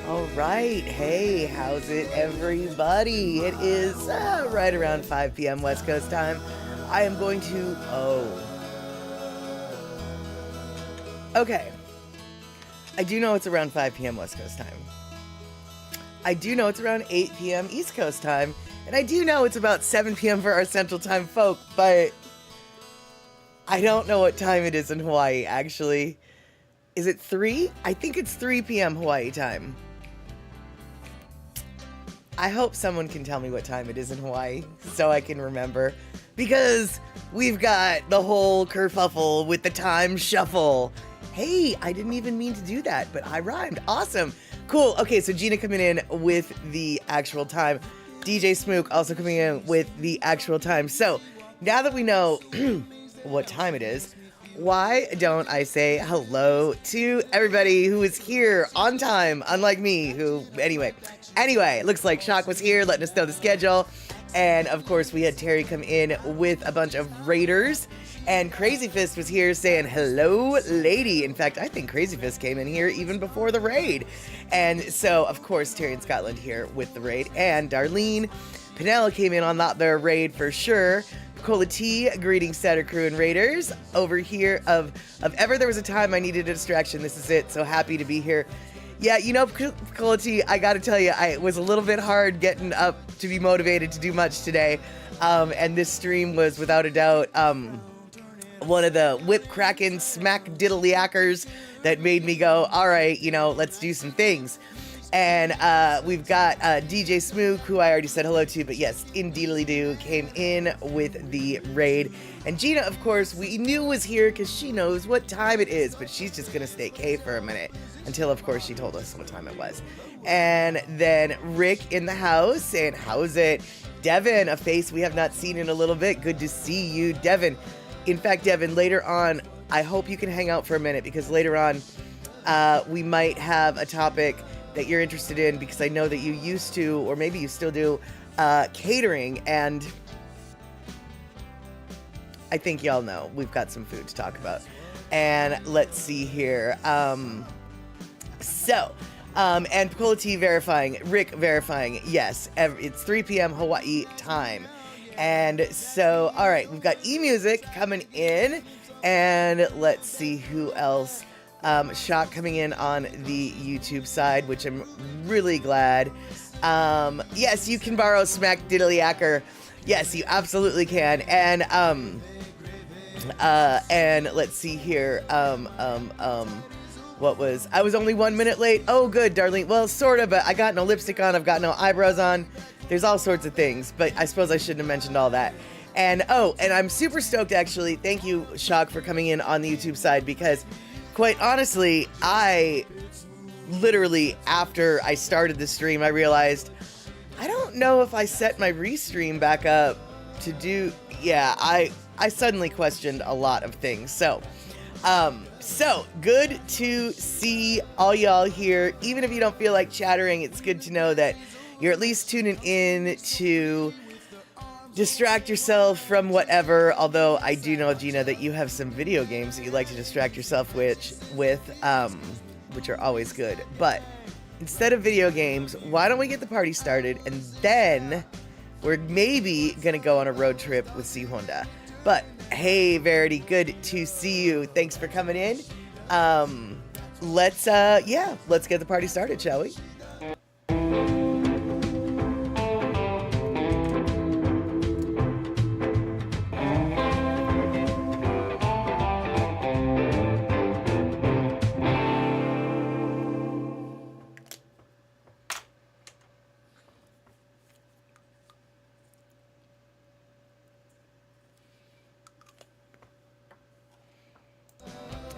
All right. Hey, how's it, everybody? It is right around 5 p.m. West Coast time. I am going to. Okay. I do know it's around 5 p.m. West Coast time. I do know it's around 8 p.m. East Coast time. And I do know it's about 7 p.m. for our Central Time folk, but I don't know what time it is in Hawaii, actually. Is it 3? I think it's 3 p.m. Hawaii time. I hope someone can tell me what time it is in Hawaii so I can remember. Because we've got the whole kerfuffle with the time shuffle. Hey, I didn't even mean to do that, but I rhymed. Awesome. Cool. Okay, so Gina coming in with the actual time. DJ Smook also coming in with the actual time. So now that we know what time it is, why don't I say hello to everybody who is here on time, unlike me, who, anyway, looks like Shock was here letting us know the schedule. And of course, we had Terry come in with a bunch of Raiders. And Crazy Fist was here saying, hello, lady. In fact, I think Crazy Fist came in here even before the raid. And so, of course, Terry in Scotland here with the raid. And Darlene Pinella came in on their raid for sure. Cola T, greetings, Saturn Crew and Raiders. Over here of ever there was a time I needed a distraction, this is it. So happy to be here. Yeah, you know, Cola T, I gotta tell you, it was a little bit hard getting up to be motivated to do much today. And this stream was without a doubt one of the whip cracking smack diddly-yackers that made me go, all right, you know, let's do some things. And we've got DJ Smook, who I already said hello to, but yes, Indeedly-doo came in with the raid. And Gina, of course, we knew was here because she knows what time it is, but she's just going to stay K for a minute until, of course, she told us what time it was. And then Rick in the house saying, how's it? Devin, a face we have not seen in a little bit. Good to see you, Devin. In fact, Devin, later on, I hope you can hang out for a minute because later on we might have a topic that you're interested in because I know that you used to, or maybe you still do, catering, and I think y'all know we've got some food to talk about. And let's see here. And Picola T verifying, Rick verifying, yes, it's 3 p.m. Hawaii time. And so, all right, we've got eMusic coming in, and let's see who else. Shock coming in on the YouTube side, which I'm really glad. Yes, you can borrow Smack Diddly-yacker. Yes, you absolutely can. And let's see here. What was, I was only 1 minute late. Oh, good, Darlene. Well, sort of, but I got no lipstick on. I've got no eyebrows on. There's all sorts of things, but I suppose I shouldn't have mentioned all that. And I'm super stoked, actually. Thank you, Shock, for coming in on the YouTube side, because quite honestly, I literally, after I started the stream, I realized, I don't know if I set my restream back up to do, yeah, I suddenly questioned a lot of things. So good to see all y'all here. Even if you don't feel like chattering, it's good to know that you're at least tuning in to distract yourself from whatever, although I do know, Gina, that you have some video games that you like to distract yourself with, which are always good. But instead of video games, why don't we get the party started, and then we're maybe going to go on a road trip with C Honda. But hey, Verity, good to see you. Thanks for coming in. Let's get the party started, shall we?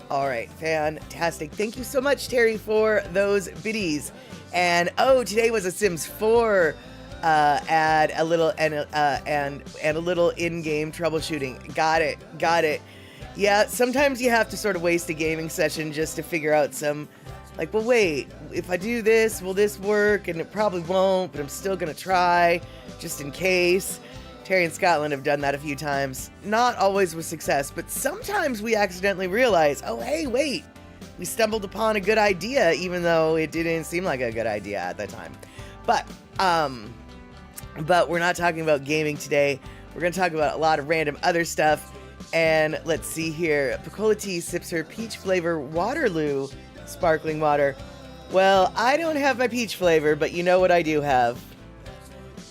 All right, fantastic. Thank you so much, Terry, for those biddies. And today was a Sims 4 ad, a little and a little in-game troubleshooting. Got it. Yeah, sometimes you have to sort of waste a gaming session just to figure out some, like, well, wait, if I do this, will this work? And it probably won't, but I'm still gonna try just in case. Terry and Scotland have done that a few times. Not always with success, but sometimes we accidentally realize, oh, hey, wait, we stumbled upon a good idea, even though it didn't seem like a good idea at the time. But we're not talking about gaming today. We're going to talk about a lot of random other stuff. And let's see here. Picola Tea sips her peach flavor Waterloo sparkling water. Well, I don't have my peach flavor, but you know what I do have?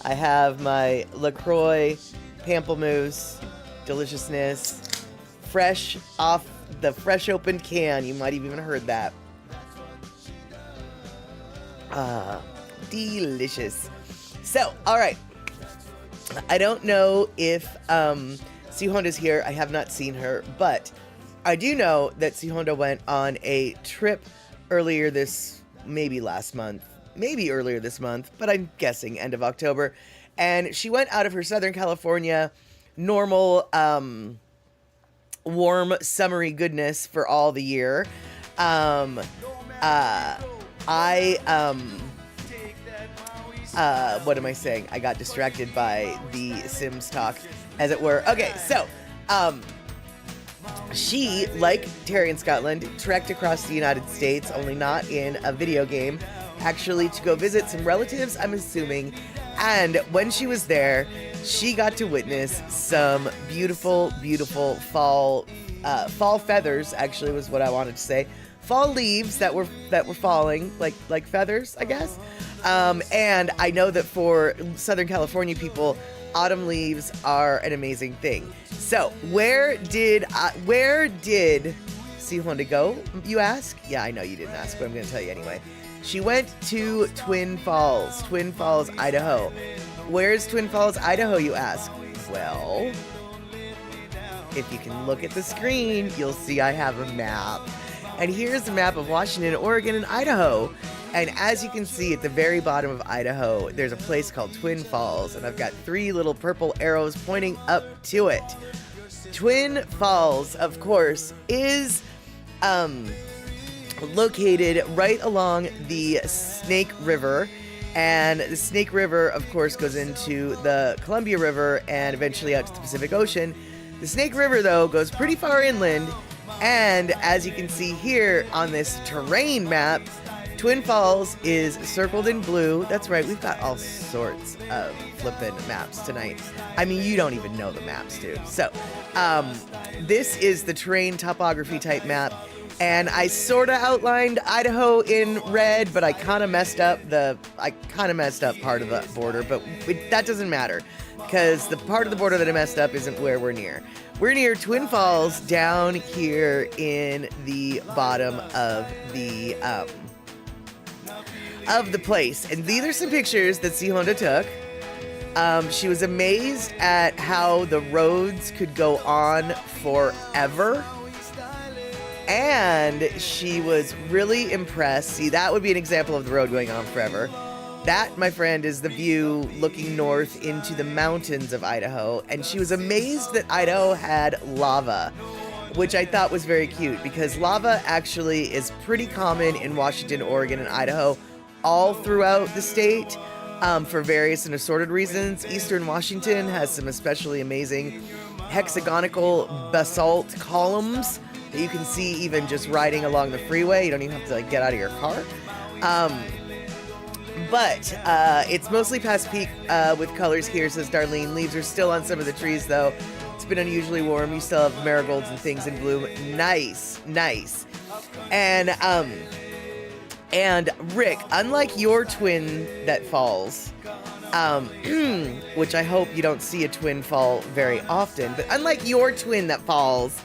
I have my LaCroix Pamplemousse deliciousness, fresh off the fresh opened can. You might have even heard that. Delicious. So, all right. I don't know if Si Honda's here. I have not seen her, but I do know that Si Honda went on a trip earlier maybe earlier this month, but I'm guessing end of October. And she went out of her Southern California normal, warm, summery goodness for all the year. What am I saying? I got distracted by the Sims talk, as it were. Okay, so, she, like Terry in Scotland, trekked across the United States, only not in a video game, actually to go visit some relatives, I'm assuming. And when she was there, she got to witness some beautiful, beautiful fall feathers, actually was what I wanted to say. Fall leaves that were falling, like feathers, I guess. And I know that for Southern California people, autumn leaves are an amazing thing. So, where did Si Honda go, you ask? Yeah, I know you didn't ask, but I'm going to tell you anyway. She went to Twin Falls, Idaho. Where's Twin Falls, Idaho, you ask? Well, if you can look at the screen, you'll see I have a map. And here's a map of Washington, Oregon, and Idaho. And as you can see at the very bottom of Idaho, there's a place called Twin Falls. And I've got 3 little purple arrows pointing up to it. Twin Falls, of course, is located right along the Snake River. And the Snake River, of course, goes into the Columbia River and eventually out to the Pacific Ocean. The Snake River, though, goes pretty far inland. And as you can see here on this terrain map, Twin Falls is circled in blue. That's right, we've got all sorts of flippin' maps tonight. I mean, you don't even know the maps, dude. So, this is the terrain topography type map. And I sort of outlined Idaho in red, but I kind of messed up part of the border, but that doesn't matter because the part of the border that I messed up isn't where we're near. We're near Twin Falls down here in the bottom of the place. And these are some pictures that Si Honda took. She was amazed at how the roads could go on forever. And she was really impressed. See, that would be an example of the road going on forever. That, my friend, is the view looking north into the mountains of Idaho. And she was amazed that Idaho had lava, which I thought was very cute because lava actually is pretty common in Washington, Oregon, and Idaho all throughout the state for various and assorted reasons. Eastern Washington has some especially amazing hexagonal basalt columns that you can see even just riding along the freeway. You don't even have to get out of your car. But it's mostly past peak with colors here, says Darlene. Leaves are still on some of the trees, though. It's been unusually warm. You still have marigolds and things in bloom. Nice, nice. And Rick, unlike your twin that falls, which I hope you don't see a twin fall very often, but unlike your twin that falls,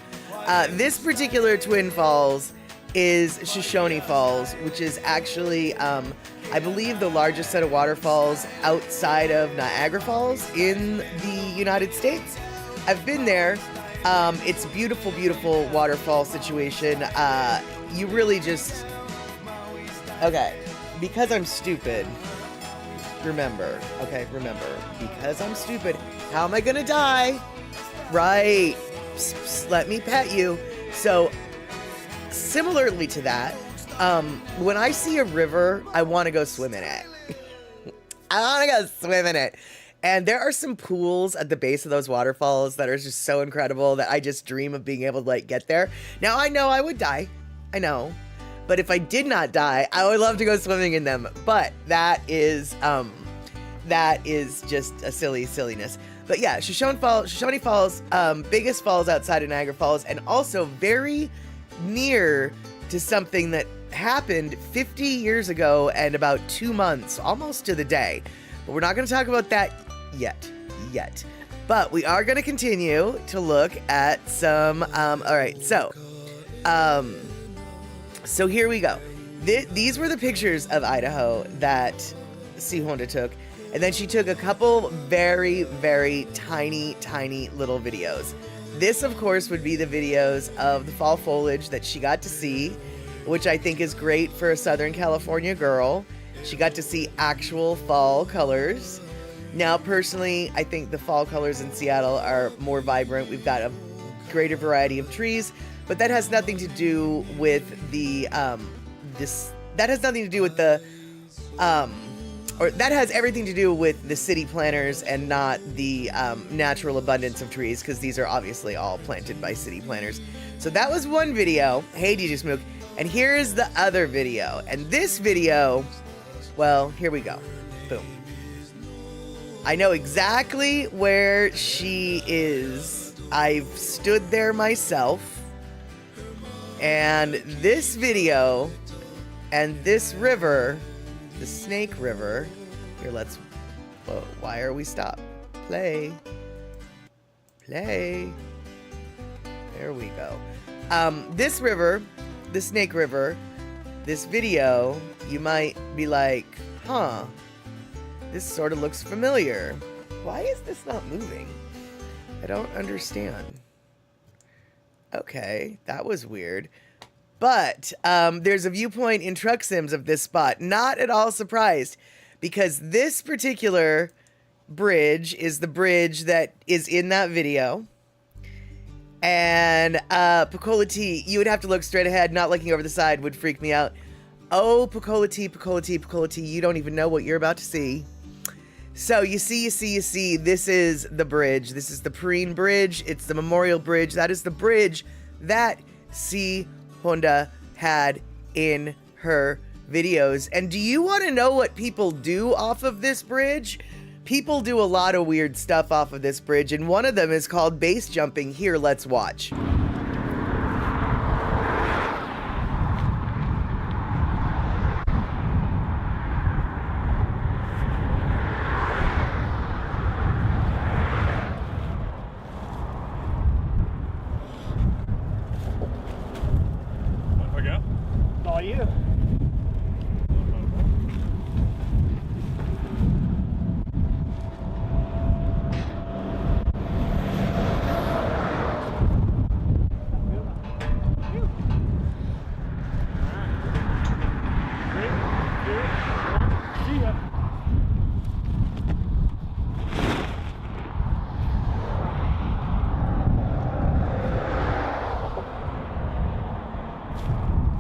this particular Twin Falls is Shoshone Falls, which is actually, I believe, the largest set of waterfalls outside of Niagara Falls in the United States. I've been there. It's a beautiful, beautiful waterfall situation. You really just... Okay, because I'm stupid, remember, because I'm stupid, how am I gonna die? Right. Let me pet you. So, similarly to that, when I see a river, I want to go swim in it. I want to go swim in it. And there are some pools at the base of those waterfalls that are just so incredible that I just dream of being able to get there. Now, I know I would die. I know. But if I did not die, I would love to go swimming in them. But that is just a silliness. But yeah, Shoshone Falls, biggest falls outside of Niagara Falls, and also very near to something that happened 50 years ago and about 2 months, almost to the day. But we're not going to talk about that yet. But we are going to continue to look at some, all right, so here we go. These were the pictures of Idaho that Sihonda took. And then she took a couple very, very tiny little videos. This, of course, would be the videos of the fall foliage that she got to see, which I think is great for a Southern California girl. She got to see actual fall colors. Now, personally, I think the fall colors in Seattle are more vibrant. We've got a greater variety of trees, but that has nothing to do with the, that has everything to do with the city planners and not the natural abundance of trees, because these are obviously all planted by city planners. So that was one video. Hey, DJ Smook. And here is the other video. And this video, well, here we go. Boom. I know exactly where she is. I've stood there myself. And this video and this river, the Snake River. Here, let's, why are we stopped? Play. There we go. This river, the Snake River, this video, you might be like, huh, this sort of looks familiar. Why is this not moving? I don't understand. Okay, that was weird. But there's a viewpoint in Truck Sims of this spot. Not at all surprised, because this particular bridge is the bridge that is in that video. And Pecola T, you would have to look straight ahead. Not looking over the side would freak me out. Oh, Pecola T, you don't even know what you're about to see. So you see, this is the bridge. This is the Perrine Bridge. It's the Memorial Bridge. That is the bridge that Sihonda had in her videos. And do you want to know what people do off of this bridge? People do a lot of weird stuff off of this bridge, and one of them is called base jumping. Here, let's watch. All you.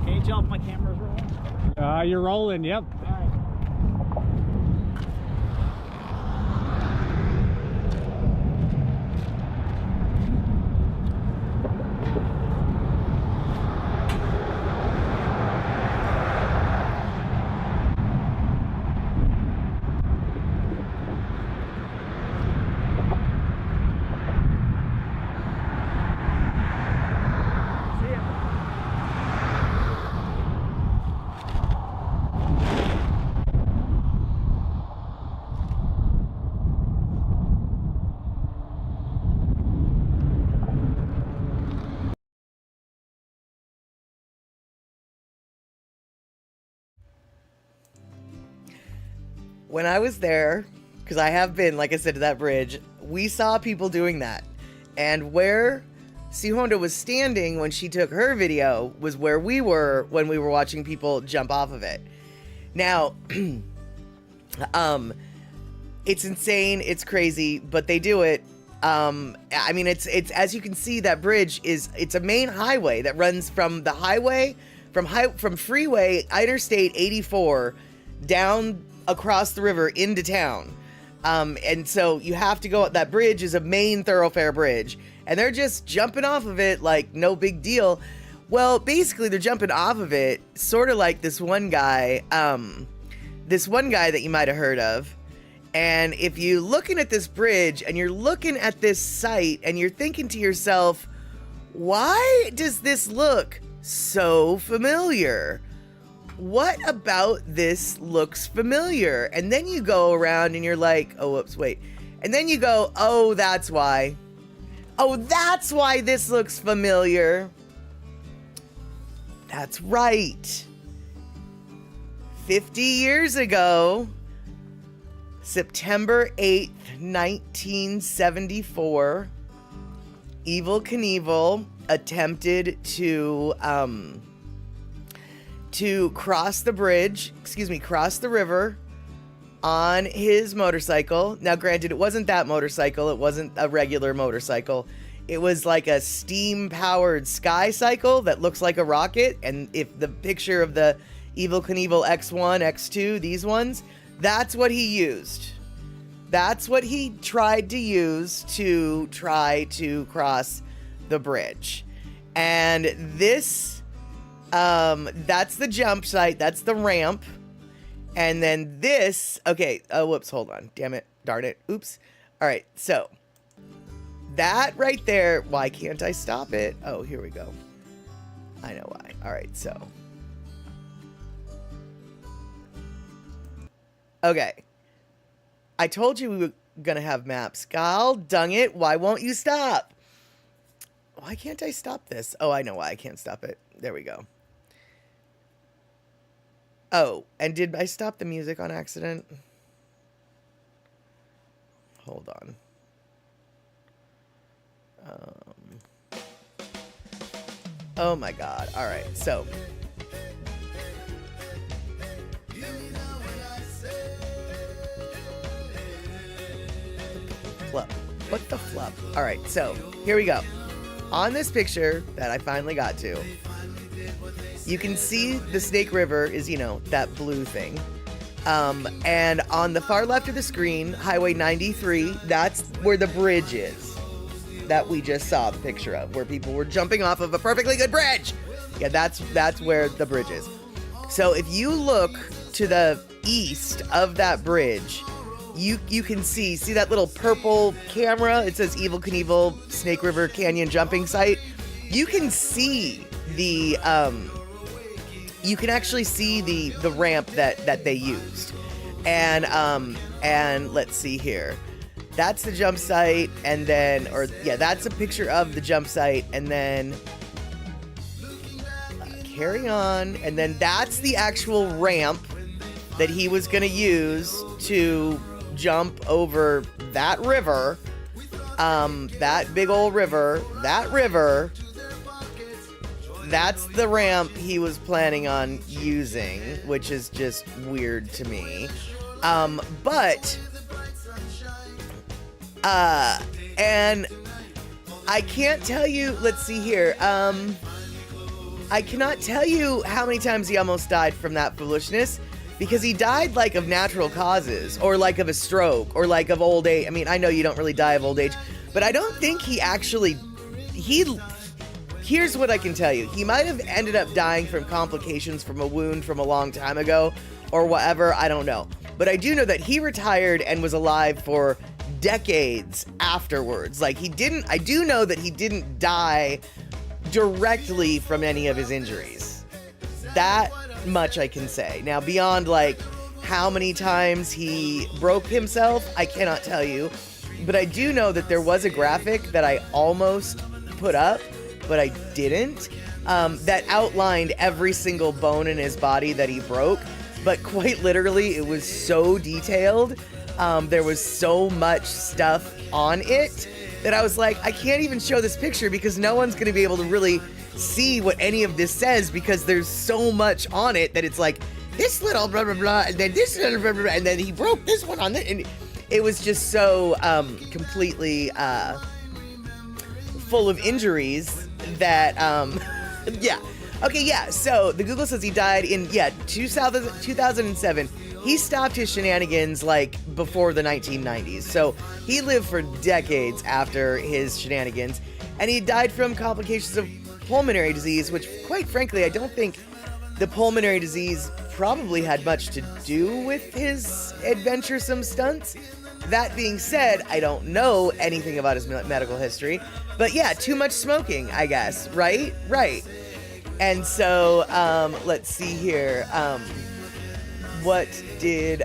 Can you tell if my camera's rolling? You're rolling, yep. All right. See ya. When I was there, because I have been, like I said, to that bridge, we saw people doing that. And where Sihonda was standing when she took her video was where we were when we were watching people jump off of it. Now, it's insane, it's crazy, but they do it. I mean, it's as you can see, that bridge it's a main highway that runs from the highway, from Freeway Interstate 84 down across the river into town. And so you have to go, that bridge is a main thoroughfare bridge, and they're just jumping off of it like no big deal. Well, basically, they're jumping off of it, sort of like this one guy that you might have heard of. And if you're looking at this bridge and you're looking at this site and you're thinking to yourself, why does this look so familiar? What about this looks familiar? And then you go around and you're like, oh, whoops, wait. And then you go, oh, that's why. Oh, that's why this looks familiar. That's right. 50 years ago, September 8th, 1974, Evel Knievel attempted to cross the river on his motorcycle. Now, granted, it wasn't that motorcycle. It wasn't a regular motorcycle. It was like a steam-powered sky cycle that looks like a rocket. And if the picture of the Evel Knievel X1, X2, these ones, that's what he used. That's what he tried to use to try to cross the bridge. And this, that's the jump site. That's the ramp. And then this, okay, oh, whoops, hold on. Damn it. Darn it. Oops. All right, so that right there, why can't I stop it? Oh, here we go. I know why. All right, so. Okay. I told you we were going to have maps. God dang it. Why won't you stop? Why can't I stop this? Oh, I know why I can't stop it. There we go. Oh, and did I stop the music on accident? Hold on. Oh my God. All right. So. Flub. What the flub? All right. So here we go. On this picture that I finally got to, you can see the Snake River is, you know, that blue thing. And on the far left of the screen, Highway 93, that's where the bridge is that we just saw the picture of, where people were jumping off of a perfectly good bridge. Yeah, that's where the bridge is. So if you look to the east of that bridge, you can see that little purple camera? It says Evel Knievel Snake River Canyon jumping site. You can see the you can actually see the ramp that they used. And let's see here. That's the jump site, and then, that's a picture of the jump site, and then carry on, and then that's the actual ramp that he was gonna use to jump over that river, that big old river, that's the ramp he was planning on using, which is just weird to me. And I can't tell you, let's see here, I cannot tell you how many times he almost died from that foolishness, because he died like of natural causes, or like of a stroke, or like of old age. I mean, I know you don't really die of old age, but I don't think he actually, here's what I can tell you. He might have ended up dying from complications from a wound from a long time ago, or whatever, I don't know. But I do know that he retired and was alive for decades afterwards. Like, I do know that he didn't die directly from any of his injuries. That much I can say. Now, beyond like how many times he broke himself, I cannot tell you. But I do know that there was a graphic that I almost put up, but I didn't, that outlined every single bone in his body that he broke. But quite literally, it was so detailed. There was so much stuff on it that I was like, I can't even show this picture because no one's going to be able to really see what any of this says, because there's so much on it that it's like, this little blah, blah, blah, and then this little blah, blah, blah, and then he broke this one on this. And it was just so completely full of injuries that, yeah. Okay, yeah, so the Google says he died in, 2007. He stopped his shenanigans, like, before the 1990s. So he lived for decades after his shenanigans. And he died from complications of pulmonary disease, which quite frankly, I don't think the pulmonary disease probably had much to do with his adventuresome stunts. That being said, I don't know anything about his medical history, but yeah, too much smoking, I guess, right? Right. And so, let's see here. What did,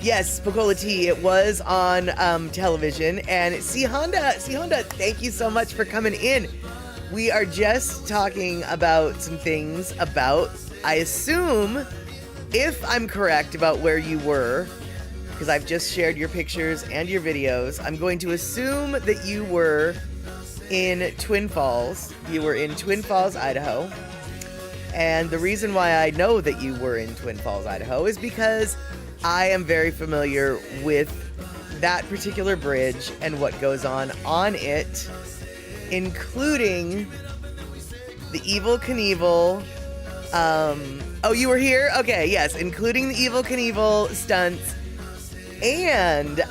yes, Bacola Tea, it was on television, and C Honda, thank you so much for coming in. We are just talking about some things about, I assume, if I'm correct about where you were, because I've just shared your pictures and your videos, I'm going to assume that you were in Twin Falls. You were in Twin Falls, Idaho. And the reason why I know that you were in Twin Falls, Idaho is because I am very familiar with that particular bridge and what goes on it, including the Evel Knievel. Oh, you were here? Okay, yes, including the Evel Knievel stunts. And,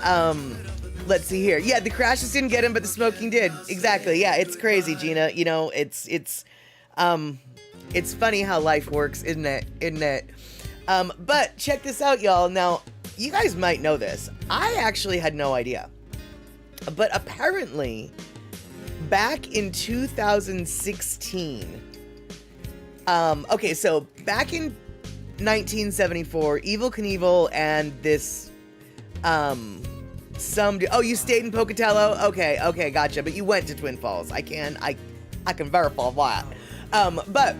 let's see here. Yeah, the crashes didn't get him, but the smoking did. Exactly, yeah, it's crazy, Gina. You know, it's funny how life works, isn't it? But check this out, y'all. Now, you guys might know this. I actually had no idea. But apparently, back in 2016, okay, so back in 1974, Evel Knievel and this, oh, you stayed in Pocatello? Okay, gotcha. But you went to Twin Falls. I can verify that. But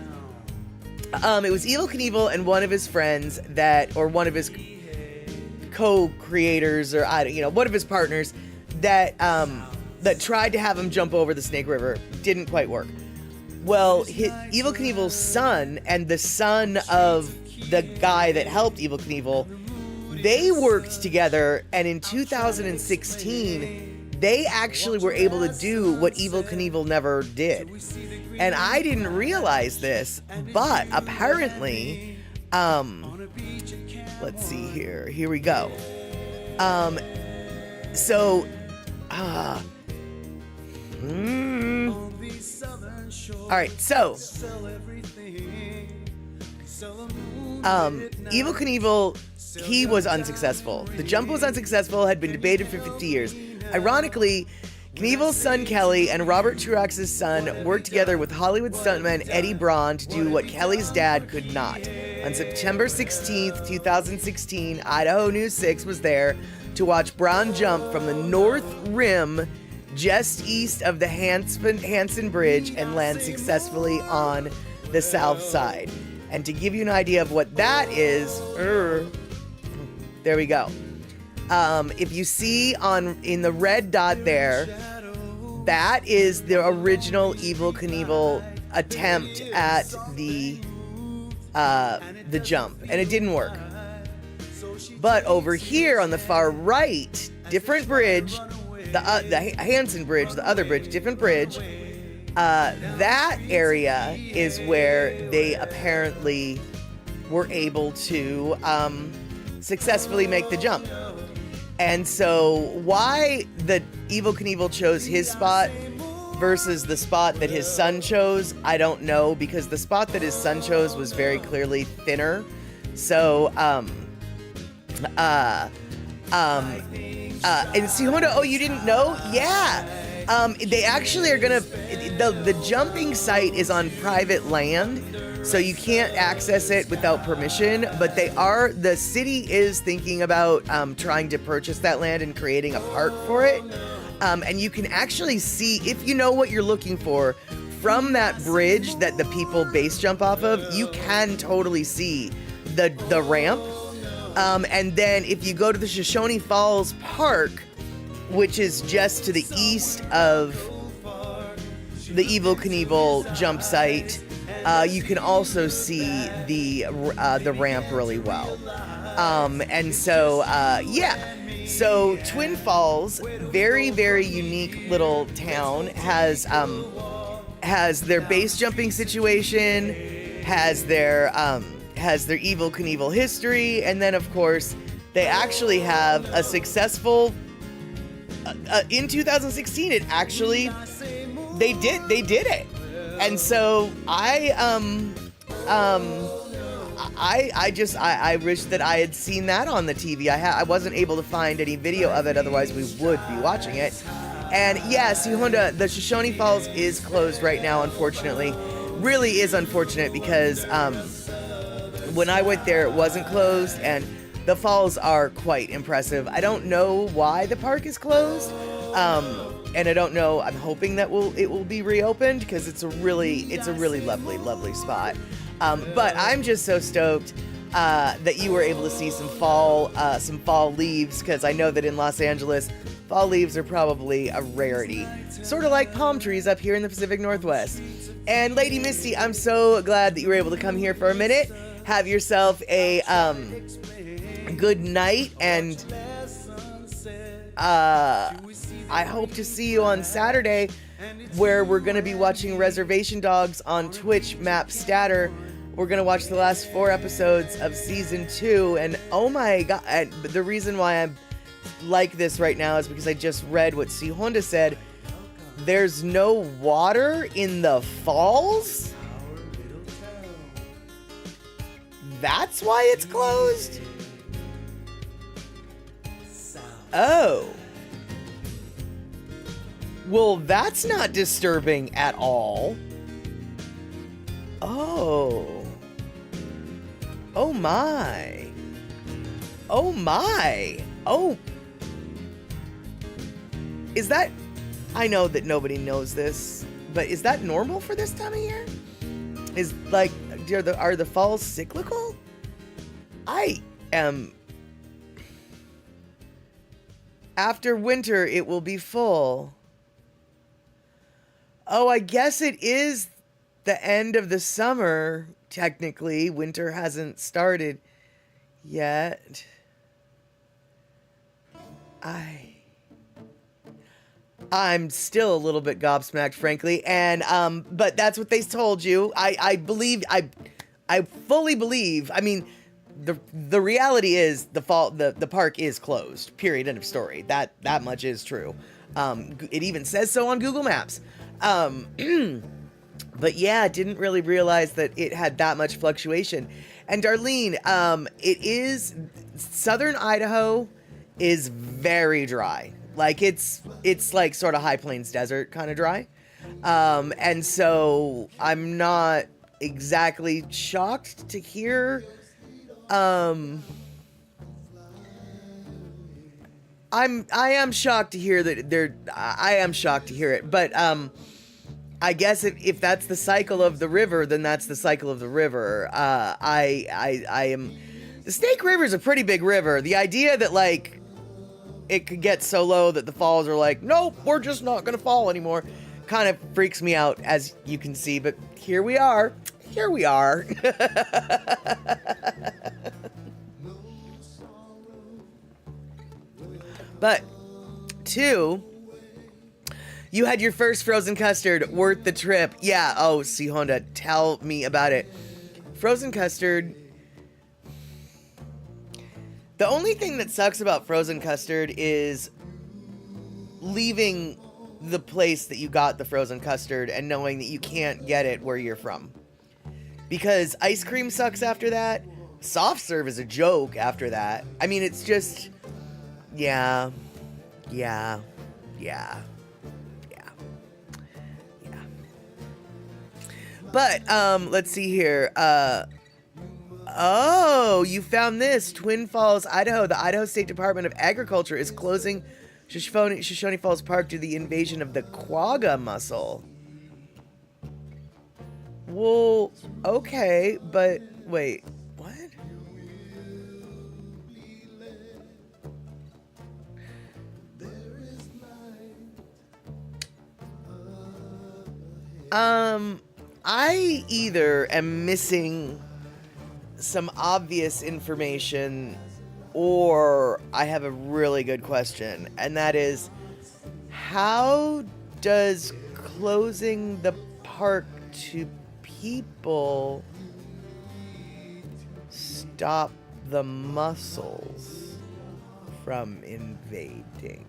it was Evel Knievel and one of his friends or one of his co-creators, or one of his partners that tried to have him jump over the Snake River. Didn't quite work. Well, Evel Knievel's son and the son of the guy that helped Evel Knievel, they worked together, and in 2016, they actually were able to do what Evel Knievel never did. And I didn't realize this, but apparently, let's see here. Here we go. All right, so Evel Knievel, he was unsuccessful. The jump was unsuccessful, had been debated for 50 years. Ironically, Knievel's son Kelly and Robert Truax's son worked together with Hollywood stuntman Eddie Braun to do what Kelly's dad could not. On September 16th, 2016, Idaho News 6 was there to watch Braun jump from the North Rim just east of the Hansen Bridge and land successfully on the south side. And to give you an idea of what that is, there we go. If you see in the red dot there, that is the original Evel Knievel attempt at the jump, and it didn't work. But over here on the far right, different bridge, the Hansen Bridge, the other bridge, different bridge. That area is where they apparently were able to successfully make the jump. And so why the Evel Knievel chose his spot versus the spot that his son chose, I don't know, because the spot that his son chose was very clearly thinner. So, and see, oh, you didn't know? Yeah. They actually are gonna, the jumping site is on private land, so you can't access it without permission, but the city is thinking about trying to purchase that land and creating a park for it. And you can actually see, if you know what you're looking for, from that bridge that the people base jump off of, you can totally see the ramp. And then if you go to the Shoshone Falls Park, which is just to the east of the Evel Knievel jump site, you can also see the ramp really well. And so, yeah. So Twin Falls, very, very unique little town, has their base jumping situation, has their Evel Knievel history, and then of course they actually have a successful. In 2016, it actually they did it. And so I wish that I had seen that on the TV. I wasn't able to find any video of it, otherwise we would be watching it. And yeah, Sihonda, the Shoshone Falls is closed right now, unfortunately. Really is unfortunate because when I went there, it wasn't closed, and the falls are quite impressive. I don't know why the park is closed, and I don't know. I'm hoping that it will be reopened because it's a really lovely spot. But I'm just so stoked that you were able to see some fall leaves, because I know that in Los Angeles, fall leaves are probably a rarity, sort of like palm trees up here in the Pacific Northwest. And Lady Misty, I'm so glad that you were able to come here for a minute. Have yourself a good night, and I hope to see you on Saturday, where we're going to be watching Reservation Dogs on Twitch Map Statter. We're going to watch the last 4 episodes of season 2, and oh my god, and the reason why I'm like this right now is because I just read what Sihonda said. There's no water in the falls? That's why it's closed? Oh. Well, that's not disturbing at all. Oh. Oh my. Oh my. Oh. Is that... I know that nobody knows this, but is that normal for this time of year? Is, like, are the falls cyclical? I am... After winter, it will be full. Oh, I guess it is the end of the summer, technically. Winter hasn't started yet. I'm still a little bit gobsmacked, frankly, and but that's what they told you. I believe, I fully believe. I mean, the reality is the park is closed. Period. End of story. That much is true. It even says so on Google Maps. But yeah, didn't really realize that it had that much fluctuation. And Darlene, it is southern Idaho is very dry. Like it's like sort of high plains desert kind of dry. And so I'm not exactly shocked to hear I am shocked to hear that I am shocked to hear it, but I guess if that's the cycle of the river, then that's the cycle of the river. I am... The Snake River is a pretty big river. The idea that, like, it could get so low that the falls are like, nope, we're just not going to fall anymore, kind of freaks me out, as you can see. But here we are. Here we are. But, 2... You had your first frozen custard, worth the trip. Yeah, oh, Sihonda, tell me about it. Frozen custard. The only thing that sucks about frozen custard is leaving the place that you got the frozen custard and knowing that you can't get it where you're from. Because ice cream sucks after that. Soft serve is a joke after that. I mean, it's just... Yeah. But, let's see here. Oh, you found this. Twin Falls, Idaho. The Idaho State Department of Agriculture is closing Shoshone Falls Park due to the invasion of the quagga mussel. Well, okay, but wait, what? I either am missing some obvious information or I have a really good question, and that is, how does closing the park to people stop the mussels from invading?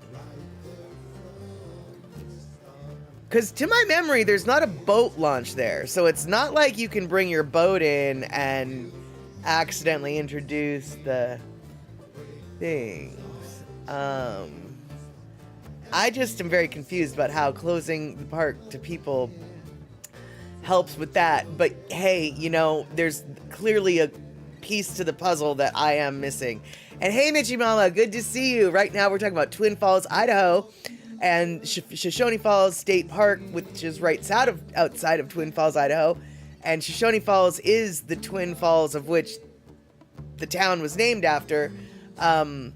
Because to my memory, there's not a boat launch there. So it's not like you can bring your boat in and accidentally introduce the things. I just am very confused about how closing the park to people helps with that. But hey, you know, there's clearly a piece to the puzzle that I am missing. And hey, Mitchie Mama, good to see you. Right now we're talking about Twin Falls, Idaho, and Shoshone Falls State Park, which is right outside of Twin Falls, Idaho. And Shoshone Falls is the Twin Falls of which the town was named after. And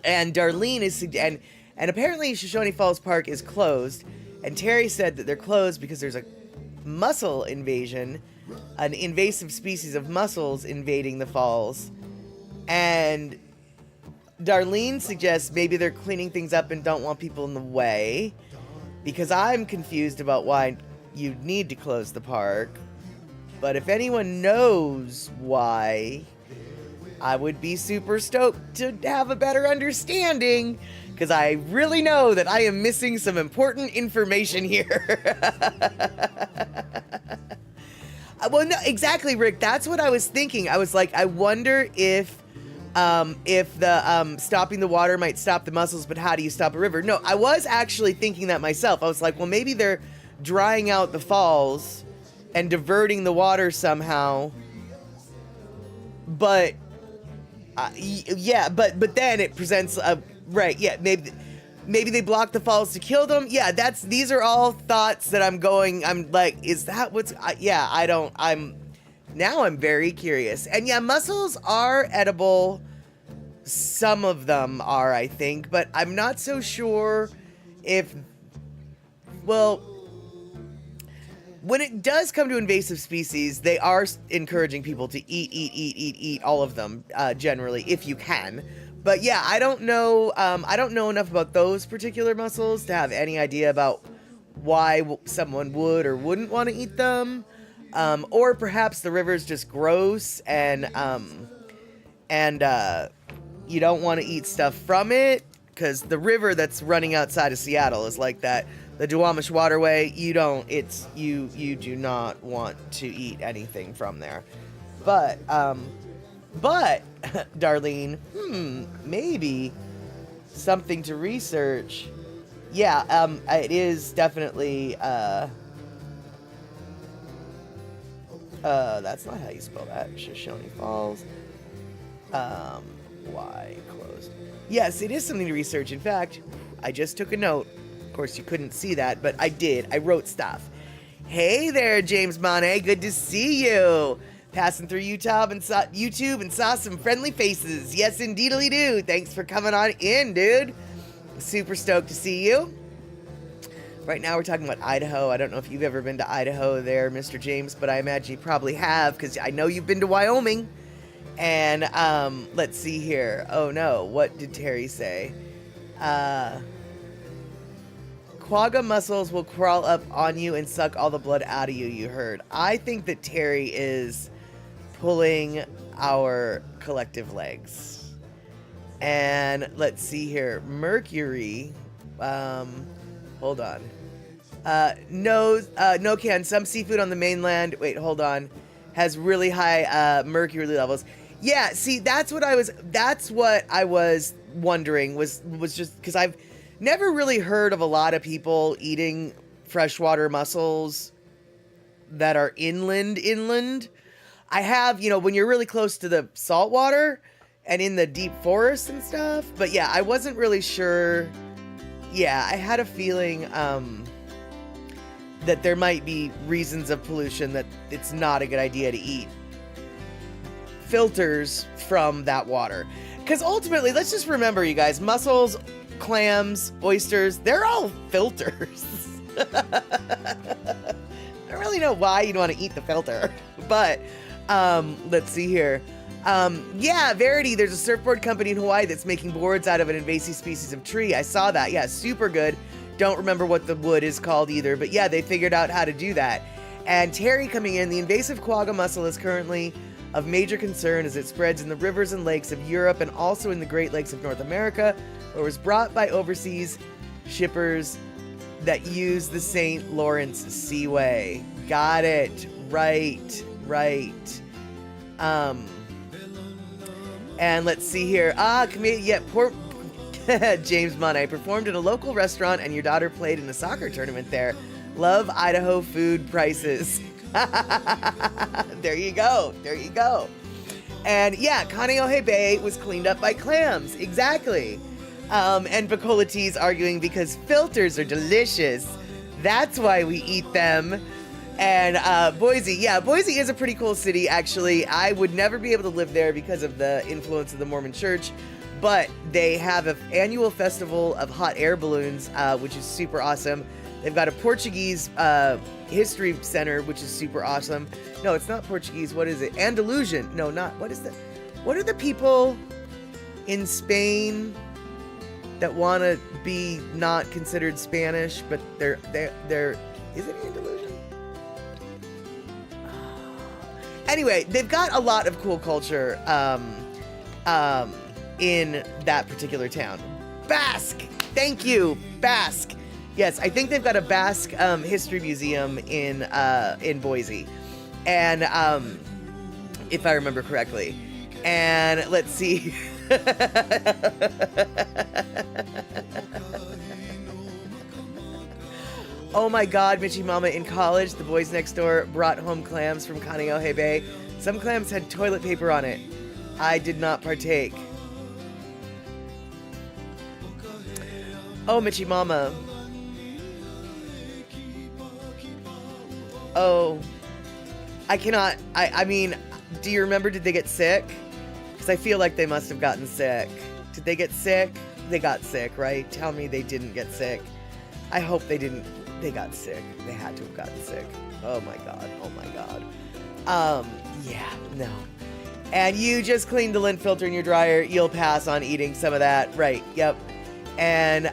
Darlene is, and apparently Shoshone Falls Park is closed. And Terry said that they're closed because there's a mussel invasion, an invasive species of mussels invading the falls. And Darlene suggests maybe they're cleaning things up and don't want people in the way, because I'm confused about why you need to close the park. But if anyone knows why, I would be super stoked to have a better understanding, because I really know that I am missing some important information here. Well, no, exactly, Rick. That's what I was thinking. I was like, I wonder if the stopping the water might stop the mussels, but how do you stop a river? No, I was actually thinking that myself. I was like, well, maybe they're drying out the falls and diverting the water somehow. But yeah, but then it presents a right. Yeah, maybe they block the falls to kill them. Yeah, these are all thoughts that I'm like, is that what's, yeah, I'm very curious. And yeah, mussels are edible. Some of them are, I think, but I'm not so sure if, well, when it does come to invasive species, they are encouraging people to eat all of them, generally, if you can. But yeah, I don't know enough about those particular mussels to have any idea about why someone would or wouldn't want to eat them. Or perhaps the river's just gross and you don't want to eat stuff from it, because the river that's running outside of Seattle is like that. The Duwamish Waterway, you do not want to eat anything from there. But Darlene, maybe something to research. Yeah, it is definitely, that's not how you spell that. Shoshone Falls. Why closed? Yes, it is something to research. In fact, I just took a note. Of course, you couldn't see that, but I did. I wrote stuff. Hey there, James Monet. Good to see you. Passing through YouTube and saw some friendly faces. Yes, indeedly do. Thanks for coming on in, dude. Super stoked to see you. Right now we're talking about Idaho. I don't know if you've ever been to Idaho there, Mr. James, but I imagine you probably have, because I know you've been to Wyoming. And let's see here. Oh no, what did Terry say? Quagga mussels will crawl up on you and suck all the blood out of you, you heard. I think that Terry is pulling our collective legs. And let's see here. Mercury. Hold on. No can. Some seafood on the mainland, wait, hold on, has really high mercury levels. Yeah, see, that's what I was wondering, was just because I've never really heard of a lot of people eating freshwater mussels that are inland. I have, when you're really close to the saltwater and in the deep forests and stuff. But yeah, I wasn't really sure. Yeah, I had a feeling that there might be reasons of pollution that it's not a good idea to eat filters from that water. Because ultimately, let's just remember, you guys, mussels, clams, oysters, they're all filters. I don't really know why you'd want to eat the filter, but let's see here. Yeah, Verity, there's a surfboard company in Hawaii that's making boards out of an invasive species of tree. I saw that. Yeah, super good. Don't remember what the wood is called either, but yeah, they figured out how to do that. And Terry coming in, the invasive quagga mussel is currently of major concern as it spreads in the rivers and lakes of Europe and also in the Great Lakes of North America, where it was brought by overseas shippers that use the St. Lawrence Seaway. Got it. Right. And let's see here. James Money performed in a local restaurant and your daughter played in a soccer tournament there. Love Idaho food prices. There you go. And yeah, Kaneohe Bay was cleaned up by clams. Exactly. And Bacola T's arguing because filters are delicious. That's why we eat them. And Boise is a pretty cool city, actually. I would never be able to live there because of the influence of the Mormon Church. But they have an annual festival of hot air balloons, which is super awesome. They've got a Portuguese history center, which is super awesome. No, it's not Portuguese. What is it? Andalusian. No, not. What is that? What are the people in Spain that want to be not considered Spanish, but they're is it Andalusian? Anyway, they've got a lot of cool culture in that particular town. Basque! Thank you, Basque. Yes, I think they've got a Basque history museum in Boise, and if I remember correctly. And let's see. Oh my God, Mitchie Mama, in college, the boys next door brought home clams from Kaneohe Bay. Some clams had toilet paper on it. I did not partake. Oh, Mitchie Mama. Oh, I cannot. I mean, do you remember, did they get sick? Because I feel like they must have gotten sick. Did they get sick? They got sick, right? Tell me they didn't get sick. I hope they didn't. They got sick. They had to have gotten sick. Oh my God. Yeah, no. And you just cleaned the lint filter in your dryer. You'll pass on eating some of that. Right, yep. And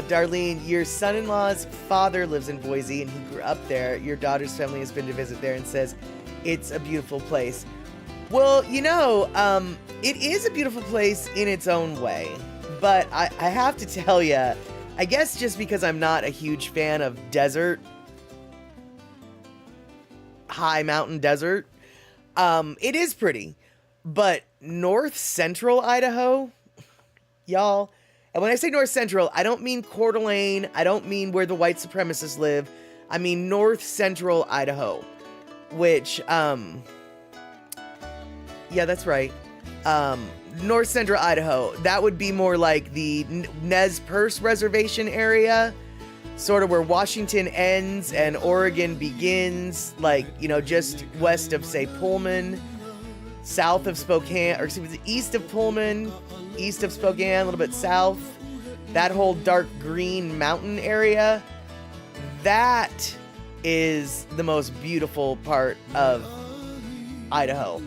Darlene, your son-in-law's father lives in Boise and he grew up there. Your daughter's family has been to visit there and says it's a beautiful place. Well, you know, it is a beautiful place in its own way. But I have to tell you, I guess just because I'm not a huge fan of desert, high mountain desert, it is pretty. But north central Idaho, y'all, and when I say north central, I don't mean Coeur d'Alene, I don't mean where the white supremacists live, I mean north central Idaho, which, yeah, that's right. North central Idaho, that would be more like the Nez Perce Reservation area, sort of where Washington ends and Oregon begins, like, you know, just west of, say, Pullman, south of Spokane, or excuse me, east of Pullman, east of Spokane, a little bit south, that whole dark green mountain area, that is the most beautiful part of Idaho.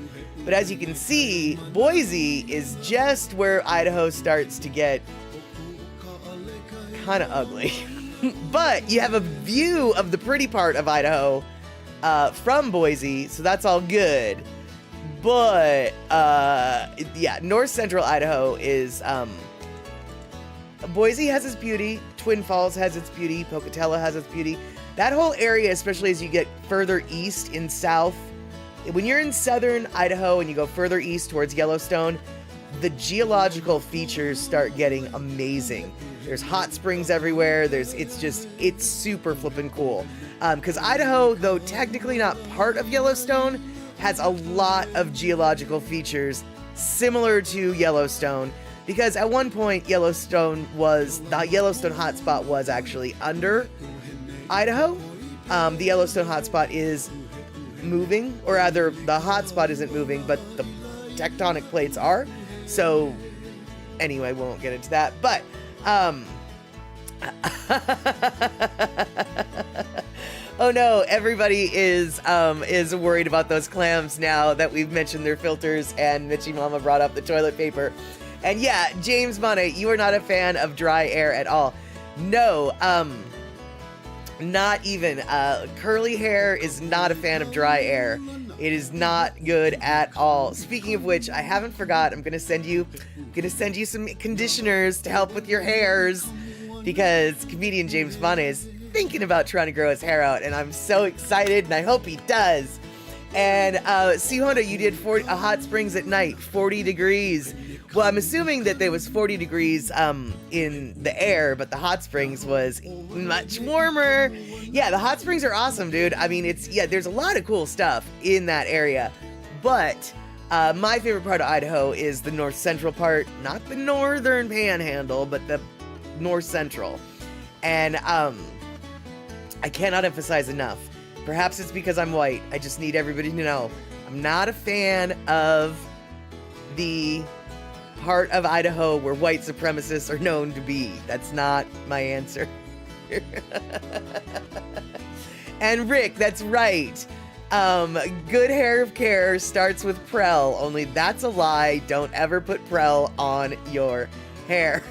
But as you can see, Boise is just where Idaho starts to get kind of ugly. But you have a view of the pretty part of Idaho from Boise, so that's all good. But, yeah, north central Idaho is, Boise has its beauty, Twin Falls has its beauty, Pocatello has its beauty. That whole area, especially as you get further east in south, when you're in southern Idaho and you go further east towards Yellowstone, the geological features start getting amazing. There's hot springs everywhere. It's super flippin' cool. Because Idaho, though technically not part of Yellowstone, has a lot of geological features similar to Yellowstone. Because at one point, the Yellowstone hotspot was actually under Idaho. The Yellowstone hotspot is moving, or rather the hotspot isn't moving, but the tectonic plates are. So anyway, we won't get into that, but oh no, everybody is worried about those clams now that we've mentioned their filters and Mitchie Mama brought up the toilet paper. And yeah, James Money, you are not a fan of dry air at all. No, not even. Curly hair is not a fan of dry air. It is not good at all. Speaking of which, I haven't forgot. I'm gonna send you some conditioners to help with your hairs. because comedian James Vaughn is thinking about trying to grow his hair out, and I'm so excited, and I hope he does. And C Honda, you did Hot Springs at night, 40 degrees. Well, I'm assuming that there was 40 degrees in the air, but the hot springs was much warmer. Yeah, the hot springs are awesome, dude. I mean, there's a lot of cool stuff in that area. But my favorite part of Idaho is the north central part, not the northern panhandle, but the north central. And I cannot emphasize enough. Perhaps it's because I'm white. I just need everybody to know I'm not a fan of the part of Idaho where white supremacists are known to be. That's not my answer. And Rick, that's right. Good hair care starts with Prell, only that's a lie. Don't ever put Prell on your hair.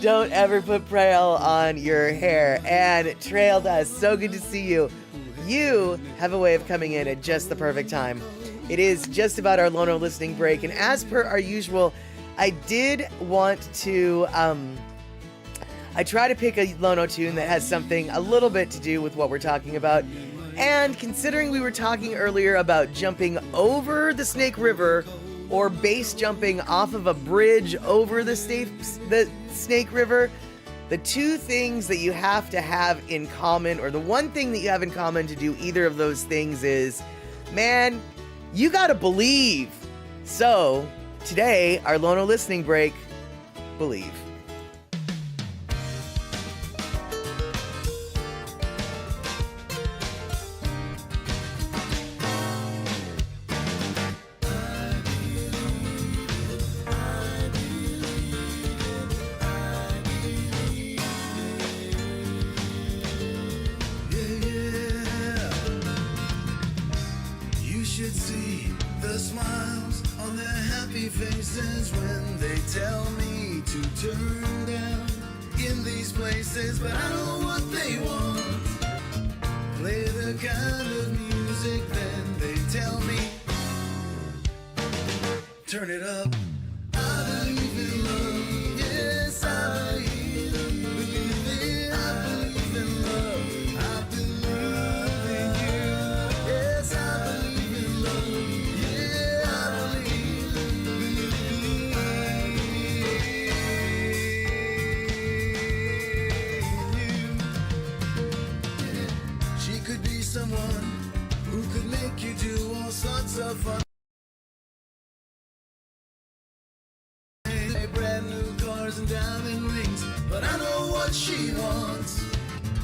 Don't ever put Prell on your hair. And Trail Dust, so good to see you. You have a way of coming in at just the perfect time. It is just about our Lono listening break, and as per our usual, I did want to, I try to pick a Lono tune that has something a little bit to do with what we're talking about, and considering we were talking earlier about jumping over the Snake River, or base jumping off of a bridge over the Snake River, the two things that you have to have in common, or the one thing that you have in common to do either of those things is, man, you gotta believe. So, today, our Lono listening break, believe. Faces when they tell me to turn down in these places, but I know what they want. Play the kind of music, then they tell me turn it up. I believe in love, yes, I believe it. I believe in love, I believe in you. Yes, I believe in love, yeah, I believe. Someone who could make you do all sorts of fun. Brand new cars and diamond rings, but I know what she wants.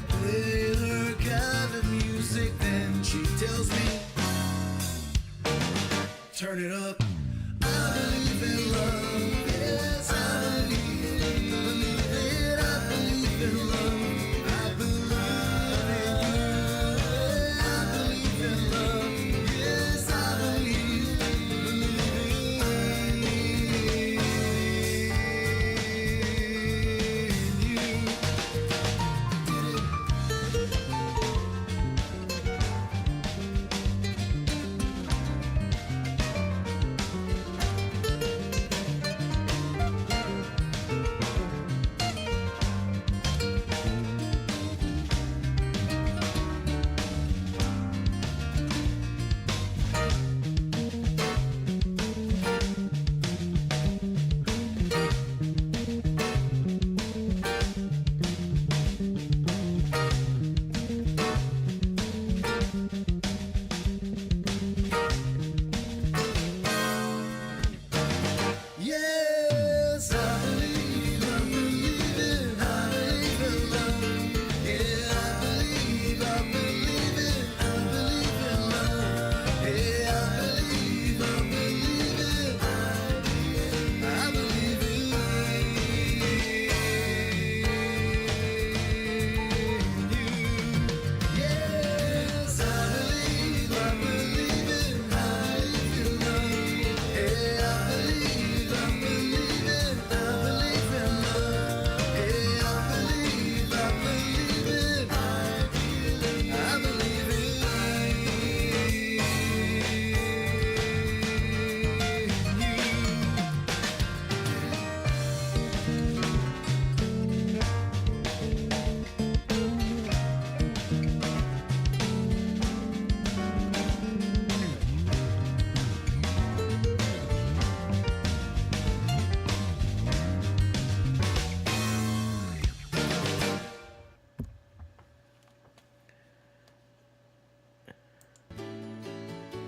Play her kind of music, then she tells me turn it up. I believe in love, yes, I believe it. I believe in love, I believe.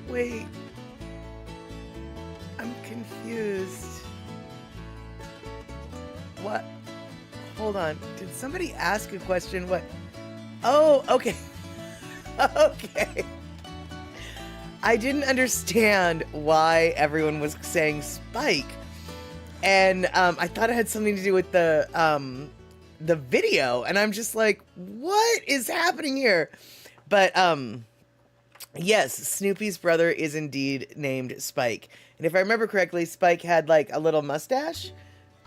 Wait. I'm confused. What? Hold on. Did somebody ask a question? What? Oh, okay. Okay. I didn't understand why everyone was saying Spike. And I thought it had something to do with the video. And I'm just like, what is happening here? But yes, Snoopy's brother is indeed named Spike. And if I remember correctly, Spike had like a little mustache.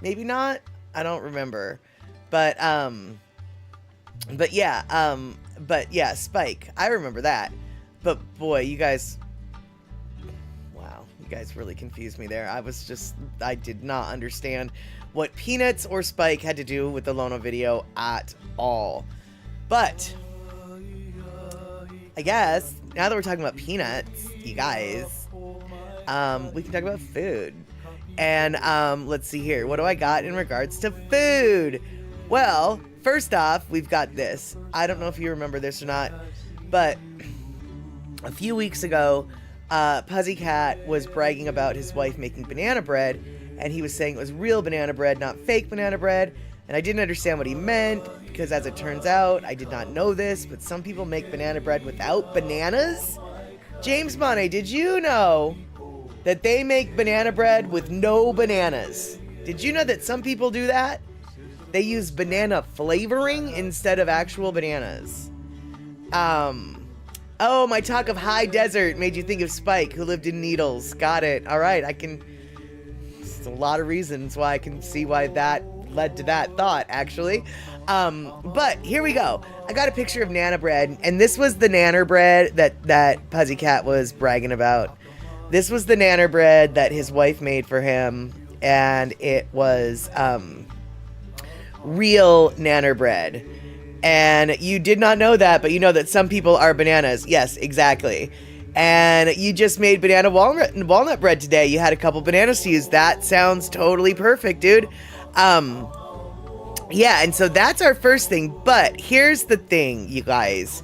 Maybe not. I don't remember. But yeah, Spike. I remember that. But boy, you guys really confused me there. I did not understand what Peanuts or Spike had to do with the Lono video at all. But I guess now that we're talking about Peanuts, you guys, we can talk about food. And let's see here. What do I got in regards to food? Well, first off, we've got this. I don't know if you remember this or not, but a few weeks ago, Puzzycat was bragging about his wife making banana bread, and he was saying it was real banana bread, not fake banana bread. And I didn't understand what he meant, because as it turns out, I did not know this, but some people make banana bread without bananas. James Monet, did you know that they make banana bread with no bananas? Did you know that some people do that? They use banana flavoring instead of actual bananas. Oh, my talk of high desert made you think of Spike, who lived in Needles. Got it. All right, there's a lot of reasons why I can see why that led to that thought, actually. But here we go. I got a picture of Nana bread, and this was the Nanner bread that Puzzycat was bragging about. This was the Nanner bread that his wife made for him, and it was real Nanner bread. And you did not know that, but you know that some people are bananas. Yes, exactly. And you just made banana walnut bread today. You had a couple bananas to use. That sounds totally perfect, dude. Yeah, and so that's our first thing. But here's the thing, you guys.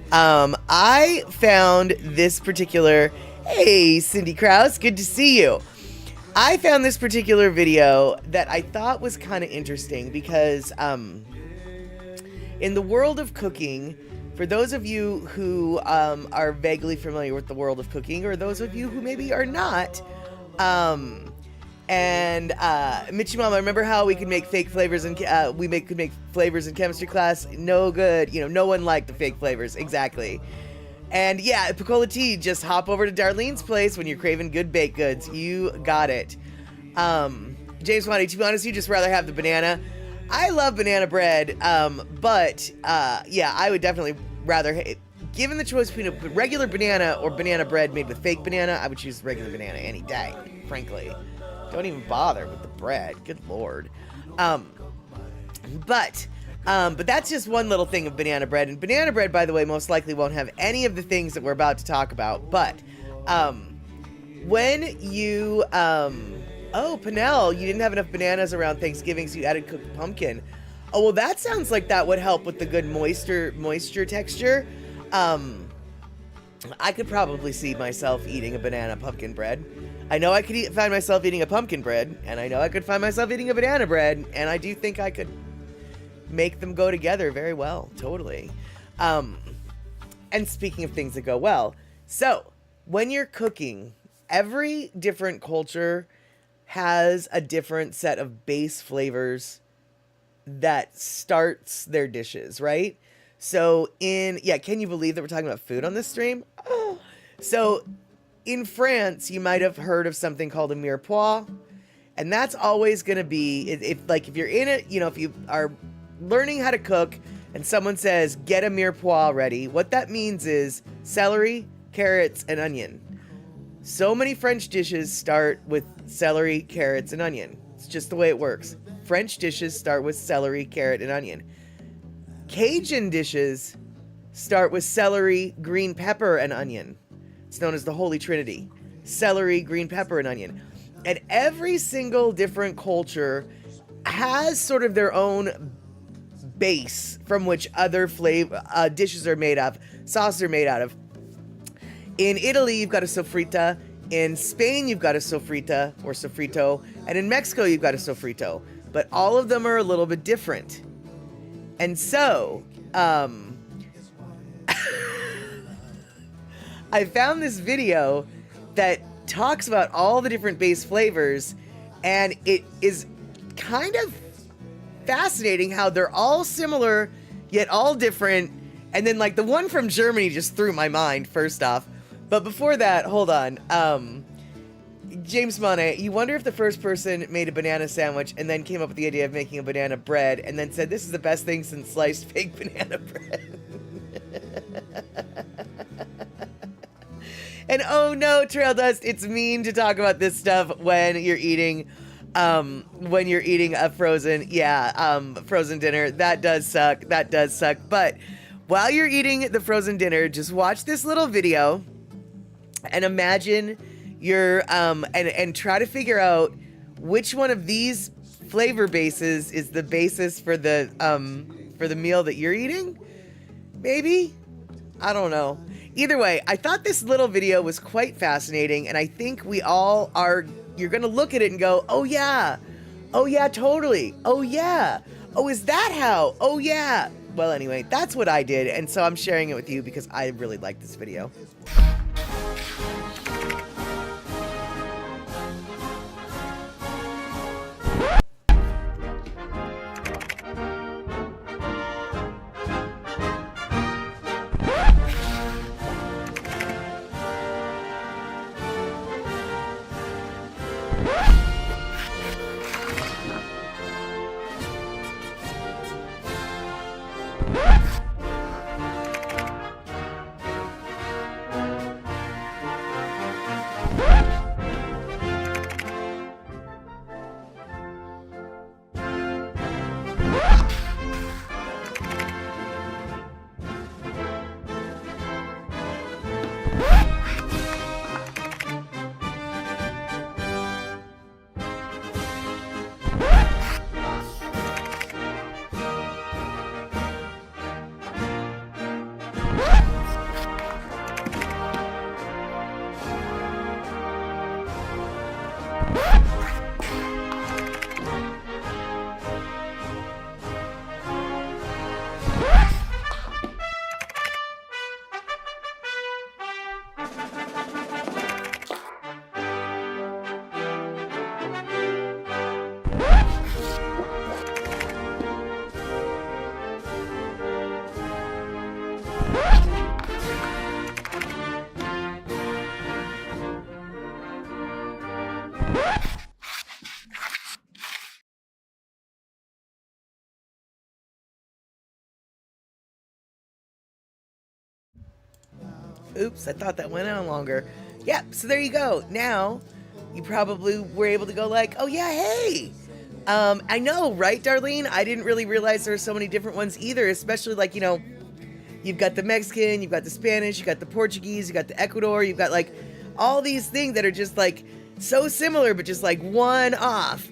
I found this particular... Hey, Cindy Krause, good to see you. I found this particular video that I thought was kind of interesting because in the world of cooking, for those of you who are vaguely familiar with the world of cooking, or those of you who maybe are not, Mitchie Mama, remember how we could make fake flavors and could make flavors in chemistry class? No good. You know, no one liked the fake flavors. Exactly. And yeah, Picola Tea, just hop over to Darlene's place when you're craving good baked goods. You got it. James Wanty, to be honest, you just rather have the banana. I love banana bread, but yeah, I would definitely rather, given the choice between a regular banana or banana bread made with fake banana, I would choose regular banana any day, frankly. Don't even bother with the bread. Good Lord. But that's just one little thing of banana bread. And banana bread, by the way, most likely won't have any of the things that we're about to talk about. But when you... oh, Pinnell, you didn't have enough bananas around Thanksgiving, so you added cooked pumpkin. Oh, well, that sounds like that would help with the good moisture texture. I could probably see myself eating a banana pumpkin bread. I know I could find myself eating a pumpkin bread, and I know I could find myself eating a banana bread, and I do think I could make them go together very well. Totally. And speaking of things that go well, so when you're cooking, every different culture has a different set of base flavors that starts their dishes, right? So can you believe that we're talking about food on this stream? Oh. So in France, you might have heard of something called a mirepoix, and that's always going to be, if you're in it, if you are learning how to cook and someone says, get a mirepoix ready, what that means is celery, carrots, and onion. So many French dishes start with celery, carrots, and onion. It's just the way it works. French dishes start with celery, carrot, and onion. Cajun dishes start with celery, green pepper, and onion. It's known as the Holy Trinity. Celery, green pepper, and onion. And every single different culture has sort of their own base from which other dishes are made of, sauces are made out of. In Italy, you've got a sofrita. In Spain, you've got a sofrita or sofrito. And in Mexico, you've got a sofrito. But all of them are a little bit different. And so, I found this video that talks about all the different base flavors, and it is kind of fascinating how they're all similar, yet all different. And then, like, the one from Germany just threw my mind, first off. But before that, hold on. James Monet, you wonder if the first person made a banana sandwich and then came up with the idea of making a banana bread and then said, this is the best thing since sliced fake banana bread. And oh no, Trail Dust, it's mean to talk about this stuff when you're eating a frozen dinner. That does suck. But while you're eating the frozen dinner, just watch this little video and imagine you're and try to figure out which one of these flavor bases is the basis for the meal that you're eating. Maybe? I don't know. Either way, I thought this little video was quite fascinating, and I think we all are. You're gonna look at it and go, oh yeah, totally, oh yeah, oh is that how, oh yeah. Well, anyway, that's what I did, and so I'm sharing it with you because I really like this video. Oops, I thought that went on longer. Yep, so there you go. Now, you probably were able to go like, oh yeah, hey! I know, right, Darlene? I didn't really realize there were so many different ones either, especially like, you know, you've got the Mexican, you've got the Spanish, you've got the Portuguese, you've got the Ecuador, you've got like all these things that are just like so similar, but just like one off.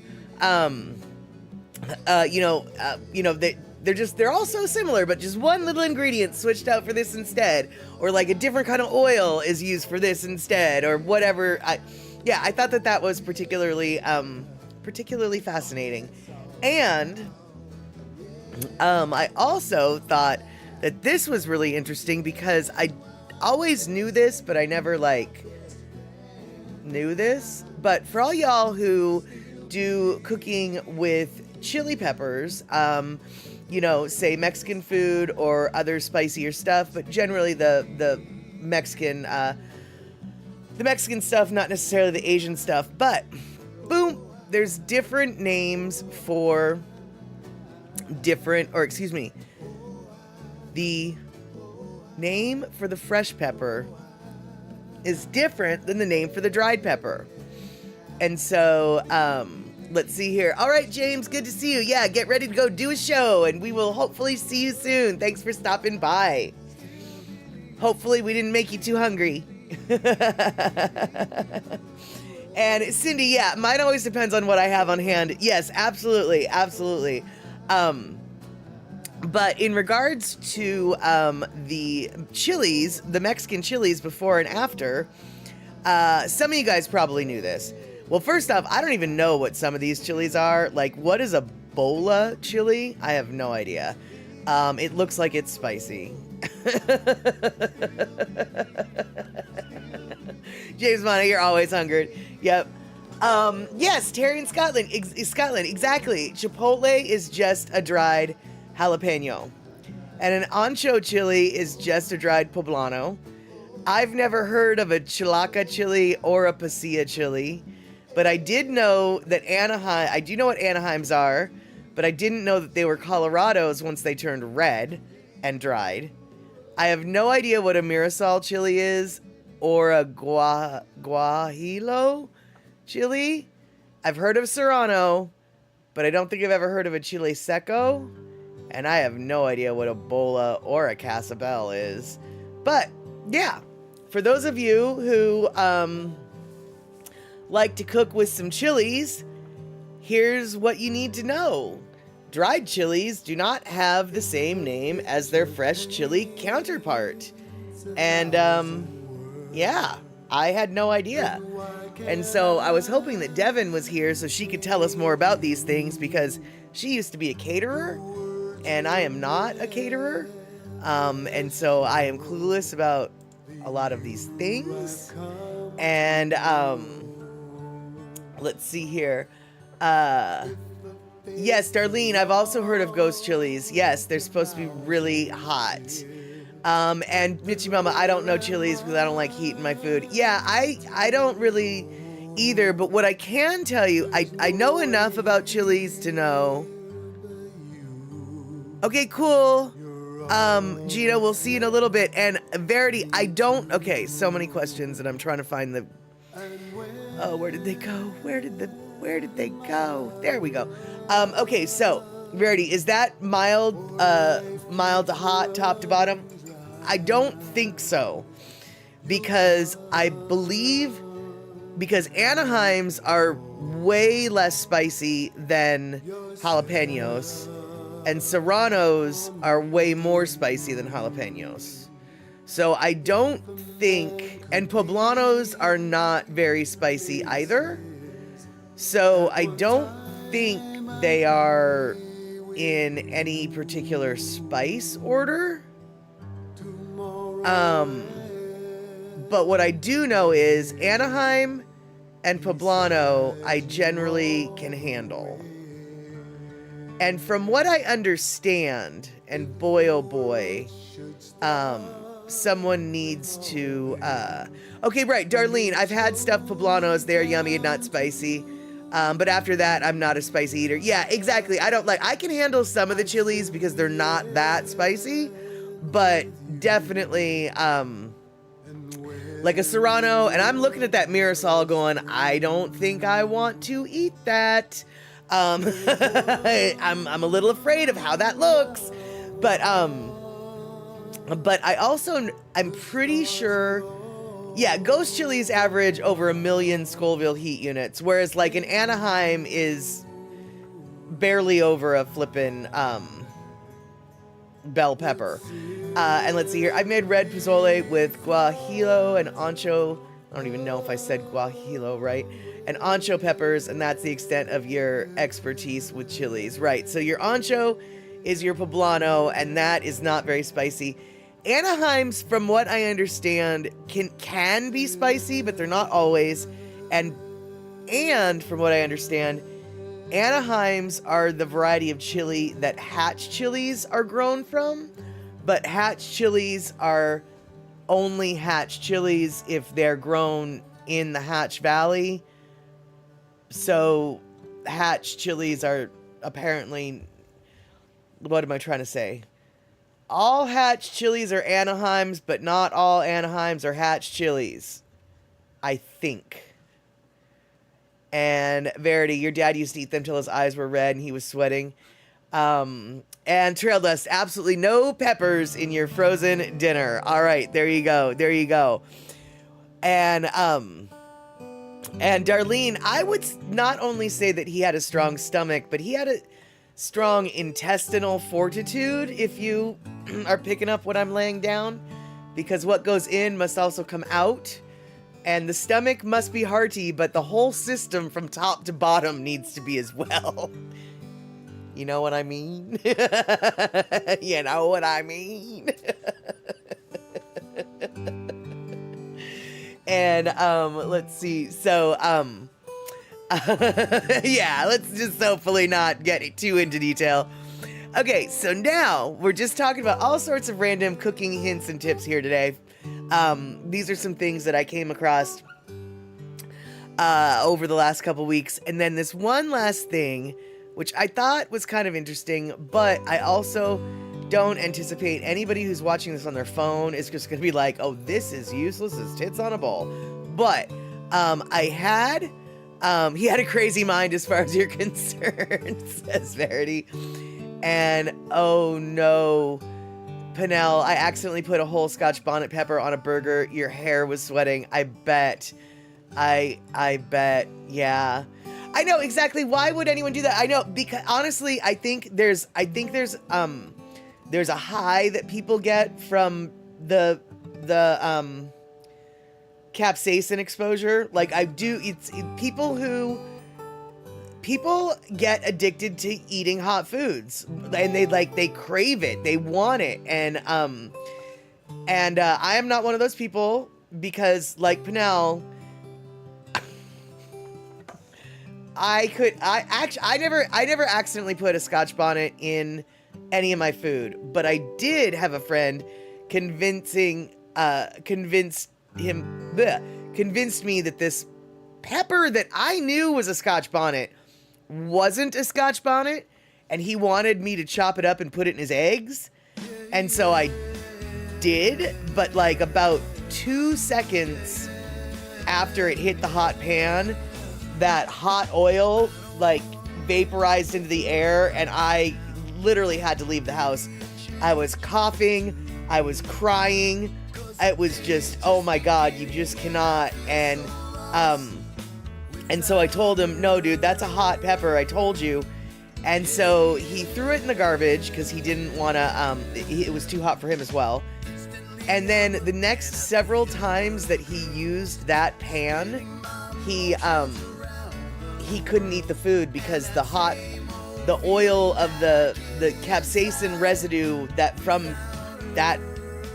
They're all so similar, but just one little ingredient switched out for this instead, or like a different kind of oil is used for this instead, or whatever. I thought that was particularly fascinating, and I also thought that this was really interesting because I always knew this, but I never like knew this. But for all y'all who do cooking with chili peppers, you know, say Mexican food or other spicier stuff, but generally the Mexican stuff, not necessarily the Asian stuff. But boom, there's different names for the name for the fresh pepper is different than the name for the dried pepper. And so, let's see here. All right, James, good to see you. Yeah, get ready to go do a show, and we will hopefully see you soon. Thanks for stopping by. Hopefully we didn't make you too hungry. And Cindy, yeah, mine always depends on what I have on hand. Yes, absolutely. But in regards to the chilies, the Mexican chilies before and after, some of you guys probably knew this. Well, first off, I don't even know what some of these chilies are. Like, what is a bola chili? I have no idea. It looks like it's spicy. James Mana, you're always hungry. Yep. Yes, Terry in Scotland. Scotland, exactly. Chipotle is just a dried jalapeno. And an ancho chili is just a dried poblano. I've never heard of a chilaca chili or a pasilla chili, but I did know that I do know what Anaheims are, but I didn't know that they were Colorados once they turned red and dried. I have no idea what a Mirasol chili is or a Guajillo chili. I've heard of Serrano, but I don't think I've ever heard of a chile seco. And I have no idea what a bola or a casabel is. But yeah, for those of you who like to cook with some chilies, here's what you need to know. Dried chilies do not have the same name as their fresh chili counterpart. And yeah, I had no idea. And so I was hoping that Devin was here so she could tell us more about these things, because she used to be a caterer and I am not a caterer. And so I am clueless about a lot of these things. And let's see here. Yes, Darlene, I've also heard of ghost chilies. Yes, they're supposed to be really hot. And Mitchy Mama, I don't know chilies because I don't like heat in my food. Yeah, I don't really either, but what I can tell you, I know enough about chilies to know. Okay, cool. Gina, we'll see you in a little bit. And Verity, okay, so many questions and I'm trying to find where did they go? Where did they go? There we go. Okay, so Verity, is that mild to hot, top to bottom? I don't think so, because Anaheims are way less spicy than jalapenos, and Serranos are way more spicy than jalapenos. So I don't think, and Poblanos are not very spicy either. So I don't think they are in any particular spice order. But what I do know is Anaheim and Poblano I generally can handle. And from what I understand, and boy oh boy, someone needs to okay, right, Darlene, I've had stuffed poblanos, they're yummy and not spicy. But after that, I'm not a spicy eater. Yeah, exactly. I can handle some of the chilies because they're not that spicy, but definitely like a Serrano, and I'm looking at that Mirasol going, I don't think I want to eat that. I'm a little afraid of how that looks, but I'm pretty sure, yeah, ghost chilies average over 1 million Scoville heat units, whereas like an Anaheim is barely over a flippin' bell pepper. And let's see here, I've made red pozole with guajillo and ancho. I don't even know if I said guajillo right. And ancho peppers, and that's the extent of your expertise with chilies. Right, so your ancho is your poblano, and that is not very spicy. Anaheims, from what I understand, can be spicy, but they're not always. And from what I understand, Anaheims are the variety of chili that Hatch chilies are grown from. But Hatch chilies are only Hatch chilies if they're grown in the Hatch Valley. So Hatch chilies are apparently, what am I trying to say? All Hatch chilies are Anaheims, but not all Anaheims are Hatch chilies, I think. And Verity, your dad used to eat them till his eyes were red and he was sweating. And Trail Dust, absolutely no peppers in your frozen dinner. All right, there you go. There you go. And Darlene, I would not only say that he had a strong stomach, but he had strong intestinal fortitude, if you are picking up what I'm laying down, because what goes in must also come out. And the stomach must be hearty, but the whole system from top to bottom needs to be as well. You know what I mean? You know what I mean? And, let's see. So, yeah, let's just hopefully not get too into detail. Okay, so now we're just talking about all sorts of random cooking hints and tips here today. These are some things that I came across over the last couple weeks. And then this one last thing, which I thought was kind of interesting, but I also don't anticipate anybody who's watching this on their phone is just going to be like, oh, this is useless as tits on a bowl. But he had a crazy mind as far as you're concerned, says Verity. And oh no, Pinnell, I accidentally put a whole Scotch bonnet pepper on a burger. Your hair was sweating. I bet. I bet. Yeah. I know exactly. Why would anyone do that? I know, because honestly, I think there's a high that people get from the capsaicin exposure. Like people get addicted to eating hot foods, and they crave it, they want it, and I am not one of those people, because like Pinnell, I never accidentally put a Scotch bonnet in any of my food, but I did have a friend convinced me that this pepper that I knew was a Scotch bonnet wasn't a Scotch bonnet, and he wanted me to chop it up and put it in his eggs. And so I did, but like about 2 seconds after it hit the hot pan, that hot oil like vaporized into the air, and I literally had to leave the house. I was coughing, I was crying. It was just, oh my God, you just cannot. And so I told him, no, dude, that's a hot pepper. I told you. And so he threw it in the garbage because he didn't want to, it was too hot for him as well. And then the next several times that he used that pan, he couldn't eat the food because the oil of the capsaicin residue that from that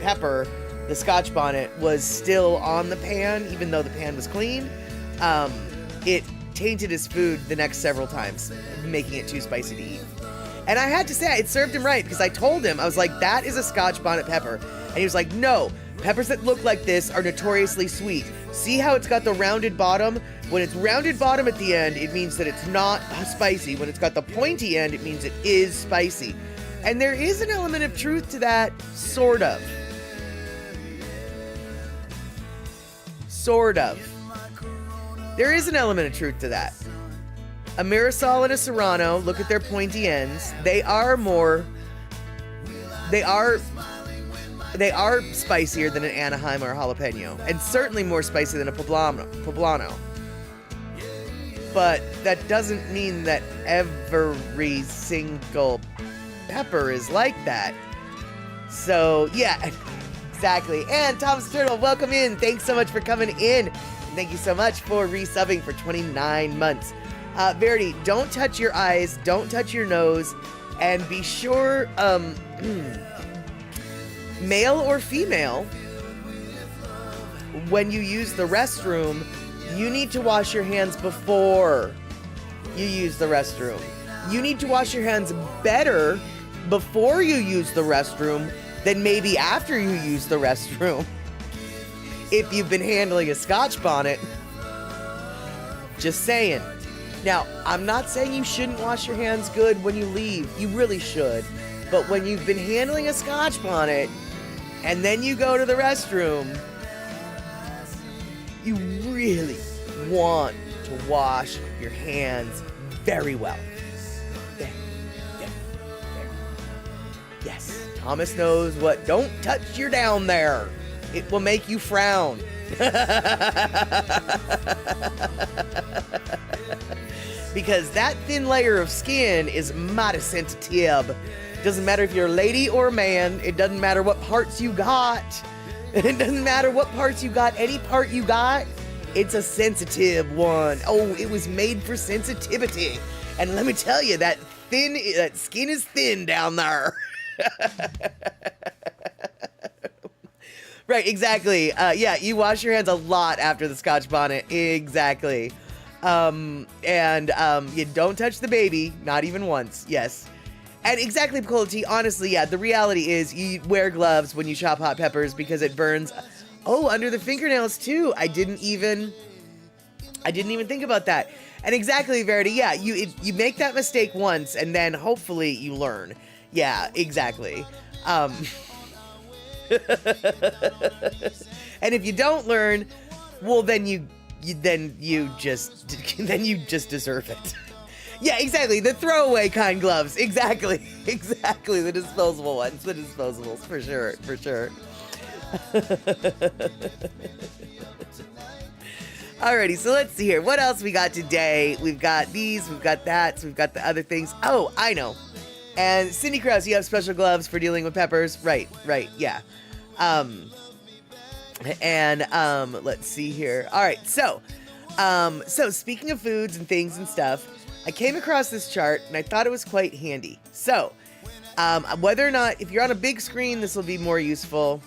pepper, the Scotch bonnet, was still on the pan, even though the pan was clean. It tainted his food the next several times, making it too spicy to eat. And I had to say, it served him right, because I told him, I was like, that is a Scotch bonnet pepper. And he was like, no, peppers that look like this are notoriously sweet. See how it's got the rounded bottom? When it's rounded bottom at the end, it means that it's not spicy. When it's got the pointy end, it means it is spicy. And there is an element of truth to that, sort of. Sort of. There is an element of truth to that. A Marisol and a Serrano, look at their pointy ends. They are spicier than an Anaheim or a jalapeno, and certainly more spicy than a poblano. But that doesn't mean that every single pepper is like that. So, yeah, exactly. And Thomas Turtle, welcome in. Thanks so much for coming in. Thank you so much for resubbing for 29 months. Verity, don't touch your eyes, don't touch your nose, and be sure, male or female, when you use the restroom, you need to wash your hands before you use the restroom. You need to wash your hands better before you use the restroom than maybe after you use the restroom. If you've been handling a Scotch bonnet. Just saying. Now, I'm not saying you shouldn't wash your hands good when you leave. You really should. But when you've been handling a Scotch bonnet and then you go to the restroom, you really want to wash your hands very well. Very. Yes, Thomas knows what. Don't touch your down there. It will make you frown. because that thin layer of skin is mighty sensitive. Doesn't matter if you're a lady or a man. It doesn't matter what parts you got. It doesn't matter what parts you got. Any part you got, it's a sensitive one. Oh, it was made for sensitivity. And let me tell you, that skin is thin down there. Right, exactly. Yeah, you wash your hands a lot after the Scotch bonnet. Exactly. You don't touch the baby, not even once. Yes. And exactly, Cola Tea, honestly, yeah, the reality is you wear gloves when you chop hot peppers because it burns. Oh, under the fingernails too. I didn't even think about that. And exactly, Verity, yeah, you make that mistake once and then hopefully you learn. Yeah, exactly. And if you don't learn, well, then you just deserve it. Yeah, exactly. The throwaway kind gloves. Exactly. Exactly. The disposable ones. The disposables. For sure. For sure. Alrighty, so let's see here. What else we got today? We've got these, we've got that, so we've got the other things. Oh, I know. And Cindy Krause, you have special gloves for dealing with peppers. Right, yeah. Let's see here. All right, so speaking of foods and things and stuff, I came across this chart and I thought it was quite handy. So, whether or not, if you're on a big screen, this will be more useful.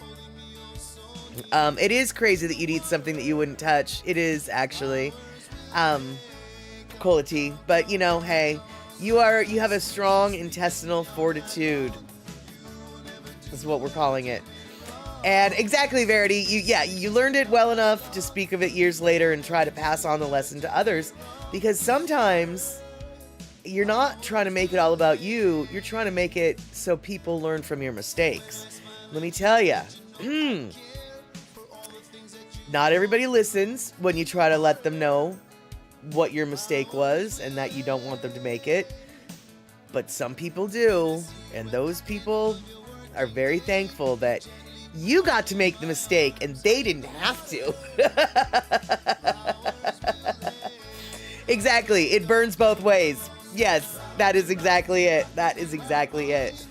It is crazy that you'd eat something that you wouldn't touch. It is actually, Cola Tea. But you know, hey, you have a strong intestinal fortitude. Is what we're calling it. And exactly, Verity, you learned it well enough to speak of it years later and try to pass on the lesson to others, because sometimes you're not trying to make it all about you. You're trying to make it so people learn from your mistakes. Let me tell you, not everybody listens when you try to let them know what your mistake was and that you don't want them to make it. But some people do, and those people are very thankful that you got to make the mistake and they didn't have to. Exactly. It burns both ways. Yes, that is exactly it. That is exactly it.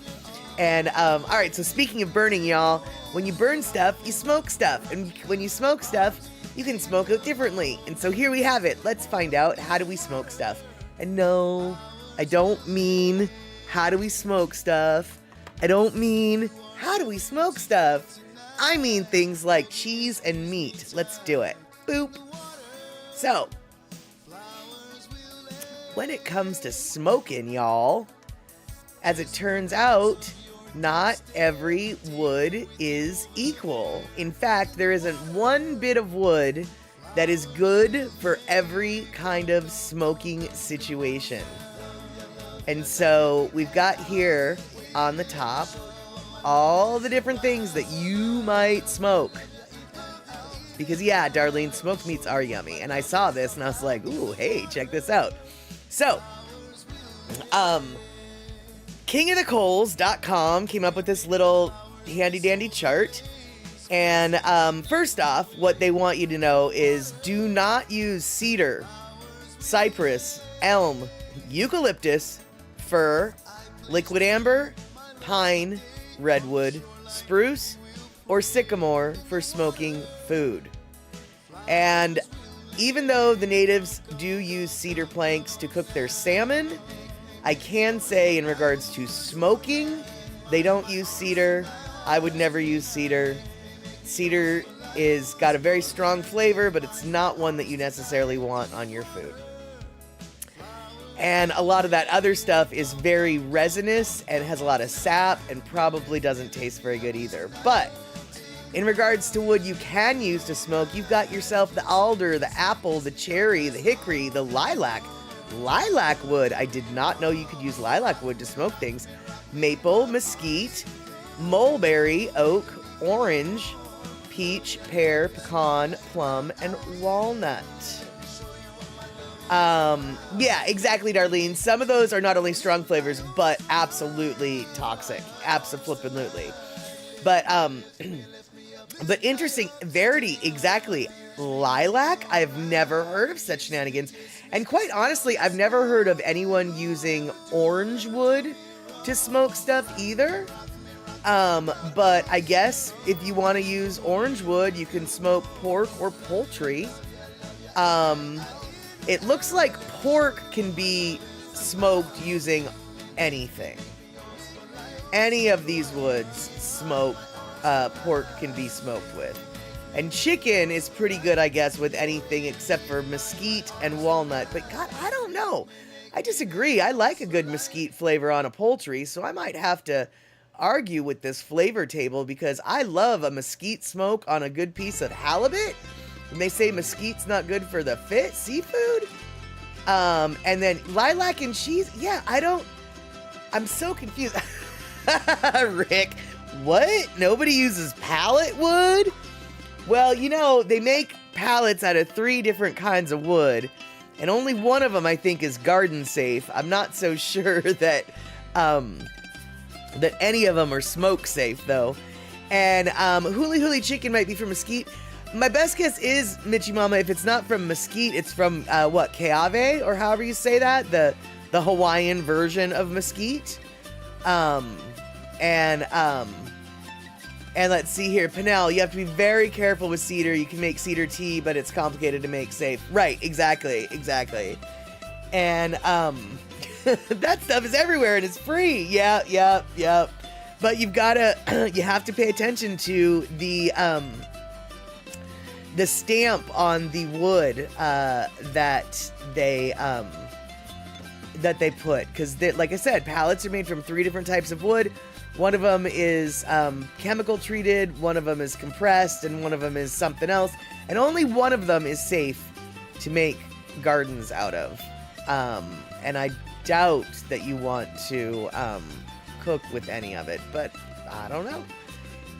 And, all right, so speaking of burning, y'all, when you burn stuff, you smoke stuff. And when you smoke stuff, you can smoke it differently. And so here we have it. Let's find out, how do we smoke stuff? And no, I don't mean, how do we smoke stuff? I don't mean, how do we smoke stuff? I mean things like cheese and meat. Let's do it. Boop. So, when it comes to smoking, y'all, as it turns out, not every wood is equal. In fact, there isn't one bit of wood that is good for every kind of smoking situation. And so we've got here on the top all the different things that you might smoke. Because yeah, Darlene, smoked meats are yummy. And I saw this and I was like, ooh, hey, check this out. So, kingofthecoals.com came up with this little handy dandy chart. And first off, what they want you to know is do not use cedar, cypress, elm, eucalyptus, fir, liquid amber, pine, redwood, spruce, or sycamore for smoking food. And even though the natives do use cedar planks to cook their salmon, I can say in regards to smoking, they don't use cedar. I would never use cedar. Cedar is got a very strong flavor, but it's not one that you necessarily want on your food. And a lot of that other stuff is very resinous and has a lot of sap and probably doesn't taste very good either. But in regards to wood you can use to smoke, you've got yourself the alder, the apple, the cherry, the hickory, the lilac. Lilac wood. I did not know you could use lilac wood to smoke things. Maple, mesquite, mulberry, oak, orange, peach, pear, pecan, plum, and walnut. Yeah, exactly, Darlene. Some of those are not only strong flavors, but absolutely toxic. Abso-flippin-lutely. But interesting, Verity, exactly. lilac. I've never heard of such shenanigans. And quite honestly, I've never heard of anyone using orange wood to smoke stuff either. But I guess if you want to use orange wood, you can smoke pork or poultry. It looks like pork can be smoked using anything. Any of these woods pork can be smoked with. And chicken is pretty good, I guess, with anything except for mesquite and walnut. But God, I don't know. I disagree. I like a good mesquite flavor on a poultry, so I might have to argue with this flavor table because I love a mesquite smoke on a good piece of halibut. And they say mesquite's not good for the seafood. And then lilac and cheese. Yeah, I'm so confused. Rick, what? Nobody uses pallet wood? Well, they make pallets out of 3 different kinds of wood, and only one of them I think is garden safe. I'm not so sure that any of them are smoke safe though. And huli huli chicken might be from mesquite. My best guess is, Mitchie Mama, if it's not from mesquite, it's from Keawe, or however you say that, the Hawaiian version of mesquite. And let's see here, Pinnell, you have to be very careful with cedar. You can make cedar tea, but it's complicated to make safe. Right, exactly. And that stuff is everywhere and it's free. Yep. But you have to pay attention to the stamp on the wood that they put, because like I said, pallets are made from 3 different types of wood. One of them is chemical treated, one of them is compressed, and one of them is something else. And only one of them is safe to make gardens out of. And I doubt that you want to cook with any of it, but I don't know.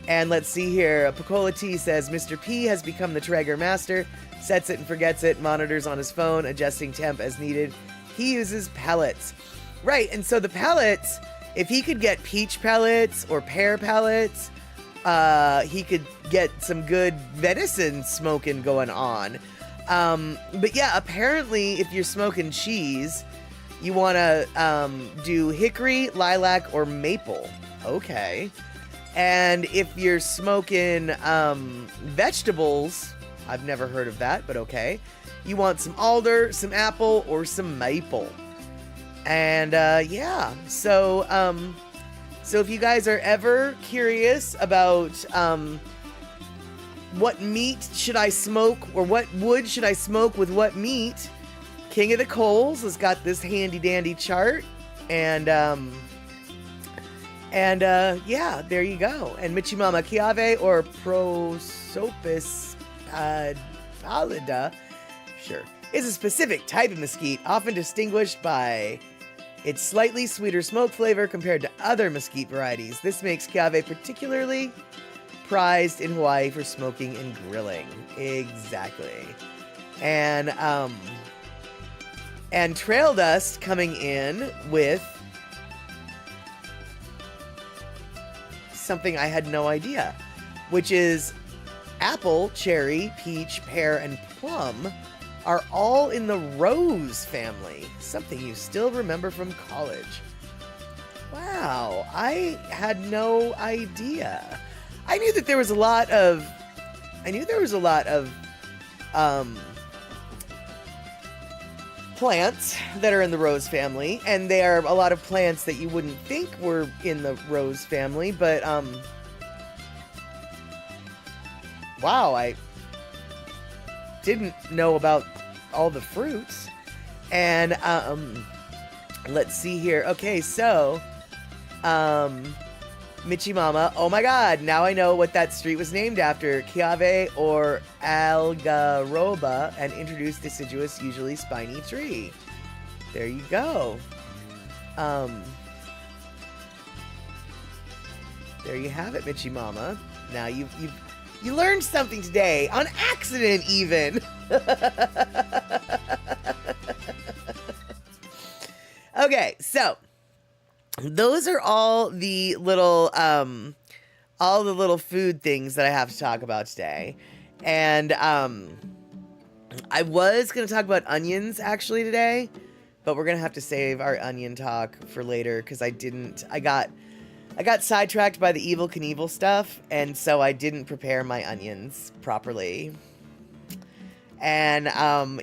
And let's see here. Picola T says, Mr. P has become the Traeger master, sets it and forgets it, monitors on his phone, adjusting temp as needed. He uses pellets. Right, and so the pellets, if he could get peach pellets or pear pellets, he could get some good venison smoking going on. But yeah, apparently if you're smoking cheese, you want to do hickory, lilac, or maple. Okay. And if you're smoking vegetables, I've never heard of that, but okay. You want some alder, some apple, or some maple. And yeah, so if you guys are ever curious about what meat should I smoke, or what wood should I smoke with what meat, King of the Coals has got this handy dandy chart, and yeah, there you go. And Michimama Keawe or Prosopis pallida, sure, is a specific type of mesquite, often distinguished by its slightly sweeter smoke flavor compared to other mesquite varieties. This makes Keawe particularly prized in Hawaii for smoking and grilling. Exactly. And Trail Dust coming in with something I had no idea, which is apple, cherry, peach, pear, and plum are all in the rose family. Something you still remember from college. Wow, I had no idea. I knew there was a lot of plants that are in the rose family, and there are a lot of plants that you wouldn't think were in the rose family, but wow, I didn't know about all the fruits. And let's see here. Okay, so Michimama, oh my god, now I know what that street was named after. Keawe or Algaroba, an introduced deciduous, usually spiny tree. There you go. There you have it, Michimama. Now you learned something today, on accident even. Okay, so those are all the little food things that I have to talk about today. And I was going to talk about onions actually today, but we're going to have to save our onion talk for later because I got sidetracked by the Evel Knievel stuff, and so I didn't prepare my onions properly. And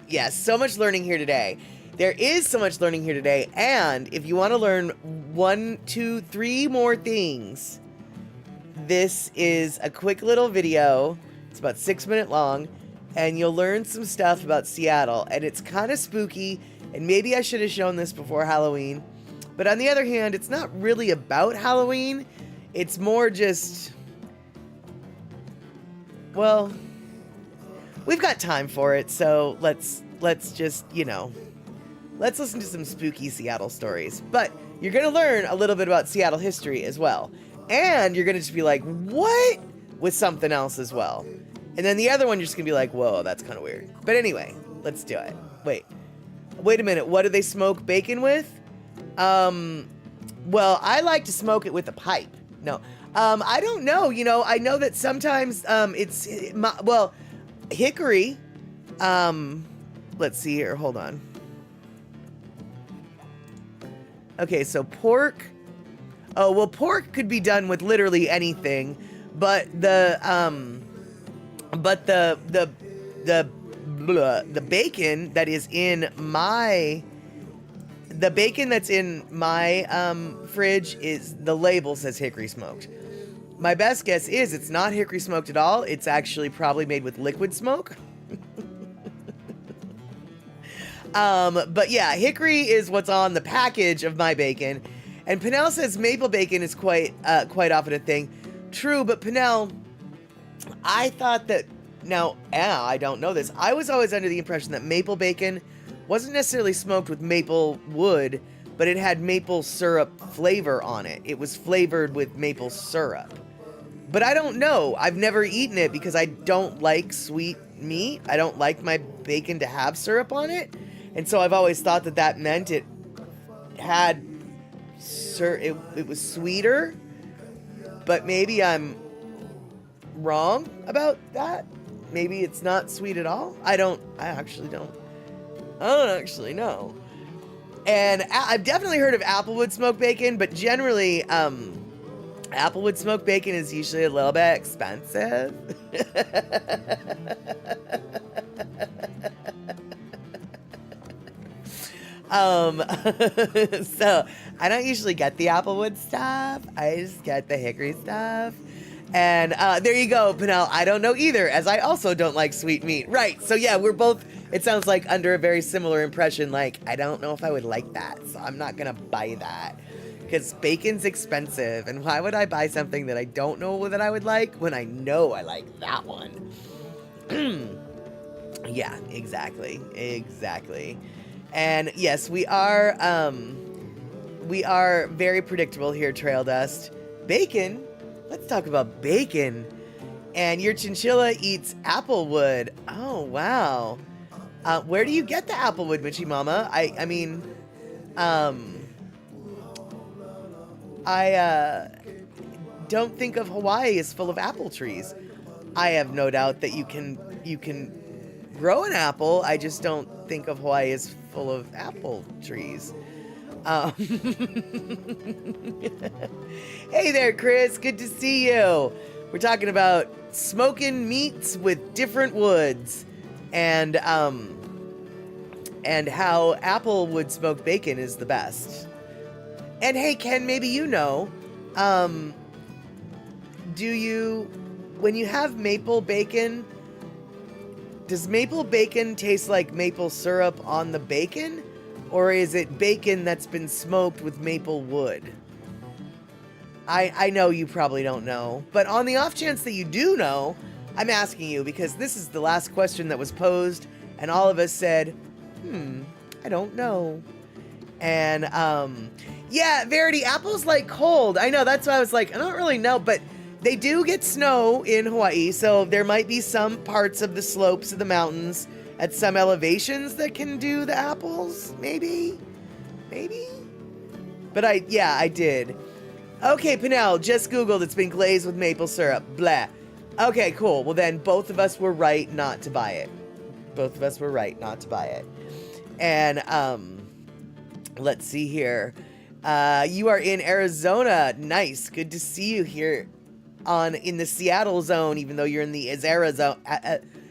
yes, so much learning here today. There is so much learning here today, and if you want to learn 1, 2, 3 more things, this is a quick little video. It's about 6 minutes long, and you'll learn some stuff about Seattle, and it's kind of spooky, and maybe I should have shown this before Halloween, but on the other hand, it's not really about Halloween. It's more just, well, we've got time for it, so let's just, let's listen to some spooky Seattle stories. But you're going to learn a little bit about Seattle history as well. And you're going to just be like, what? With something else as well. And then the other one, you're just going to be like, whoa, that's kind of weird. But anyway, let's do it. Wait a minute. What do they smoke bacon with? Well, I like to smoke it with a pipe. No. I don't know. I know that sometimes hickory. Let's see here. Hold on. Okay, so pork. Oh, well, pork could be done with literally anything, but the bacon that is in my fridge is, the label says hickory smoked. My best guess is it's not hickory smoked at all. It's actually probably made with liquid smoke. But yeah, hickory is what's on the package of my bacon. And Pinnell says maple bacon is quite often a thing. True, but Pinnell, I thought that, I don't know this. I was always under the impression that maple bacon wasn't necessarily smoked with maple wood, but it had maple syrup flavor on it. It was flavored with maple syrup. But I don't know. I've never eaten it because I don't like sweet meat. I don't like my bacon to have syrup on it. And so I've always thought that meant it had it was sweeter. But maybe I'm wrong about that. Maybe it's not sweet at all. I don't actually know. And I've definitely heard of applewood smoked bacon, but generally, applewood smoked bacon is usually a little bit expensive. So I don't usually get the applewood stuff. I just get the hickory stuff. And there you go, Pinnell. I don't know either, as I also don't like sweet meat. Right, so yeah, we're both, it sounds like, under a very similar impression. Like, I don't know if I would like that, so I'm not gonna buy that. Because bacon's expensive, and why would I buy something that I don't know that I would like when I know I like that one? Yeah, exactly. And yes, we are very predictable here, Trail Dust. Bacon? Let's talk about bacon. And your chinchilla eats applewood. Oh, wow. Where do you get the applewood, Michi Mama? I mean, I don't think of Hawaii as full of apple trees. I have no doubt that you can grow an apple. I just don't think of Hawaii as full of apple trees. Hey there, Chris. Good to see you. We're talking about smoking meats with different woods, and how applewood smoked bacon is the best. And hey, Ken, maybe when you have maple bacon, does maple bacon taste like maple syrup on the bacon? Or is it bacon that's been smoked with maple wood? I know you probably don't know, but on the off chance that you do know, I'm asking you because this is the last question that was posed, and all of us said, I don't know. And, yeah, Verity, apples like cold. I know, that's why I was like, I don't really know, but they do get snow in Hawaii, so there might be some parts of the slopes of the mountains at some elevations that can do the apples, maybe? But I did. Okay, Pinnell, just Googled, it's been glazed with maple syrup. Blah. Okay, cool. Well, then both of us were right not to buy it. Both of us were right not to buy it. And let's see here. You are in Arizona. Nice. Good to see you here in the Seattle zone, even though you're in the Azara zone.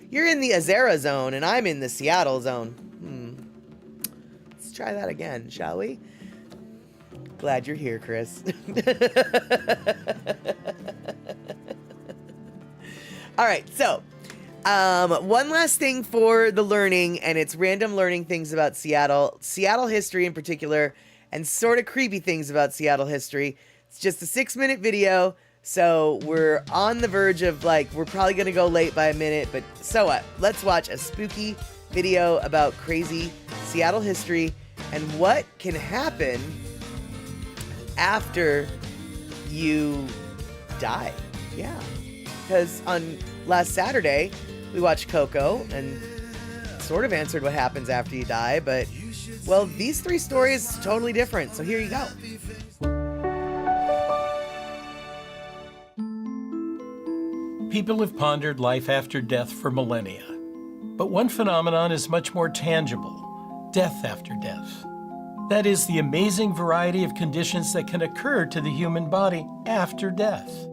You're in the Azara zone, and I'm in the Seattle zone. Let's try that again, shall we? Glad you're here, Chris. All right, so one last thing for the learning, and it's random learning things about Seattle history in particular, and sort of creepy things about Seattle history. It's just a 6-minute video, so we're on the verge of, like, we're probably going to go late by a minute, but so what? Let's watch a spooky video about crazy Seattle history and what can happen after you die. Yeah. Because on last Saturday, we watched Coco and sort of answered what happens after you die, but, well, these 3 stories are totally different, so here you go. People have pondered life after death for millennia, but one phenomenon is much more tangible: death after death. That is, the amazing variety of conditions that can occur to the human body after death.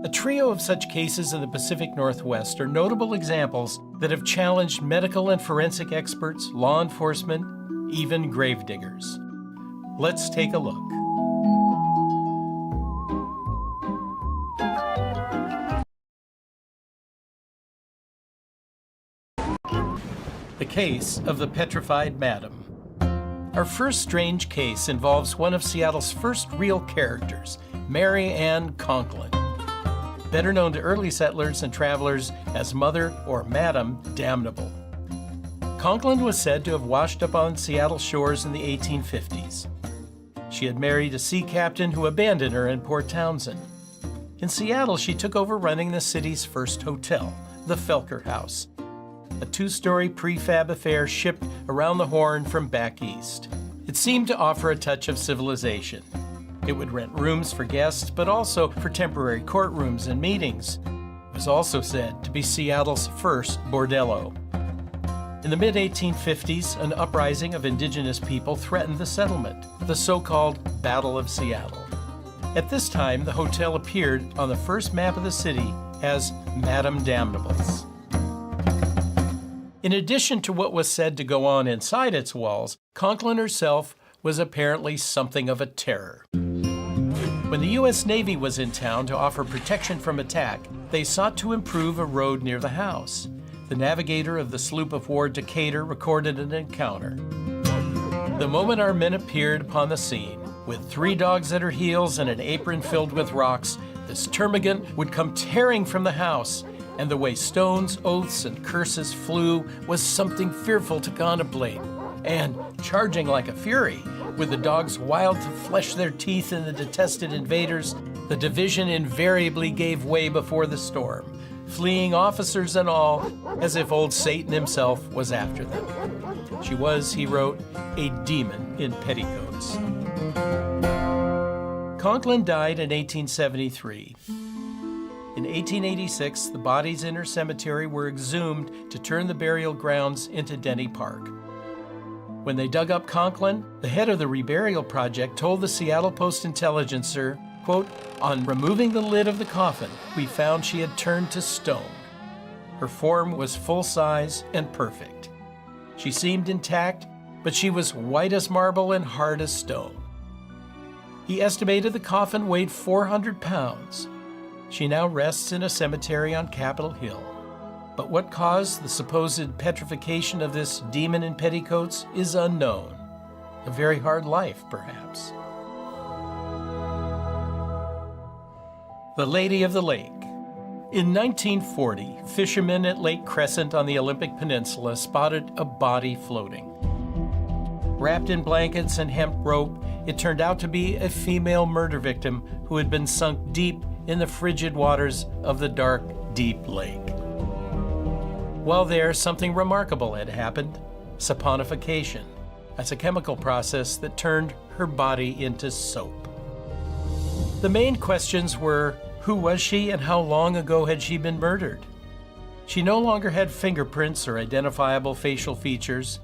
A trio of such cases in the Pacific Northwest are notable examples that have challenged medical and forensic experts, law enforcement, even gravediggers. Let's take a look. The case of the petrified madam. Our first strange case involves one of Seattle's first real characters, Mary Ann Conklin, better known to early settlers and travelers as Mother or Madam Damnable. Conklin was said to have washed up on Seattle shores in the 1850s. She had married a sea captain who abandoned her in Port Townsend. In Seattle, she took over running the city's first hotel, the Felker House, a 2-story prefab affair shipped around the Horn from back east. It seemed to offer a touch of civilization. It would rent rooms for guests, but also for temporary courtrooms and meetings. It was also said to be Seattle's first bordello. In the mid-1850s, an uprising of indigenous people threatened the settlement, the so-called Battle of Seattle. At this time, the hotel appeared on the first map of the city as Madam Damnable's. In addition to what was said to go on inside its walls, Conklin herself was apparently something of a terror. When the U.S. Navy was in town to offer protection from attack, they sought to improve a road near the house. The navigator of the sloop of war Decatur recorded an encounter. The moment our men appeared upon the scene, with 3 dogs at her heels and an apron filled with rocks, this termagant would come tearing from the house, and the way stones, oaths, and curses flew was something fearful to contemplate. And, charging like a fury, with the dogs wild to flesh their teeth in the detested invaders, the division invariably gave way before the storm, fleeing officers and all, as if old Satan himself was after them. She was, he wrote, a demon in petticoats. Conklin died in 1873. In 1886, the bodies in her cemetery were exhumed to turn the burial grounds into Denny Park. When they dug up Conklin, the head of the reburial project told the Seattle Post-Intelligencer, quote, "On removing the lid of the coffin, we found she had turned to stone. Her form was full size and perfect. She seemed intact, but she was white as marble and hard as stone." He estimated the coffin weighed 400 pounds. She now rests in a cemetery on Capitol Hill. But what caused the supposed petrification of this demon in petticoats is unknown. A very hard life, perhaps. The Lady of the Lake. In 1940, fishermen at Lake Crescent on the Olympic Peninsula spotted a body floating. Wrapped in blankets and hemp rope, it turned out to be a female murder victim who had been sunk deep in the frigid waters of the dark, deep lake. While there, something remarkable had happened: saponification. That's a chemical process that turned her body into soap. The main questions were, Who was she and how long ago had she been murdered? She no longer had fingerprints or identifiable facial features.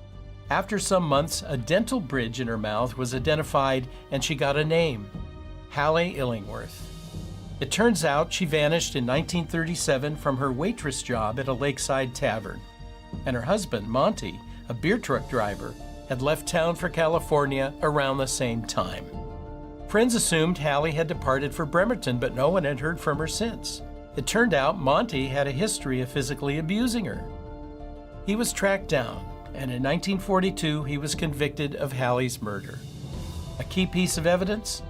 After some months, a dental bridge in her mouth was identified and she got a name, Hallie Illingworth. It turns out she vanished in 1937 from her waitress job at a lakeside tavern, and her husband, Monty, a beer truck driver, had left town for California around the same time. Friends assumed Hallie had departed for Bremerton, but no one had heard from her since. It turned out Monty had a history of physically abusing her. He was tracked down, and in 1942 he was convicted of Hallie's murder. A key piece of evidence?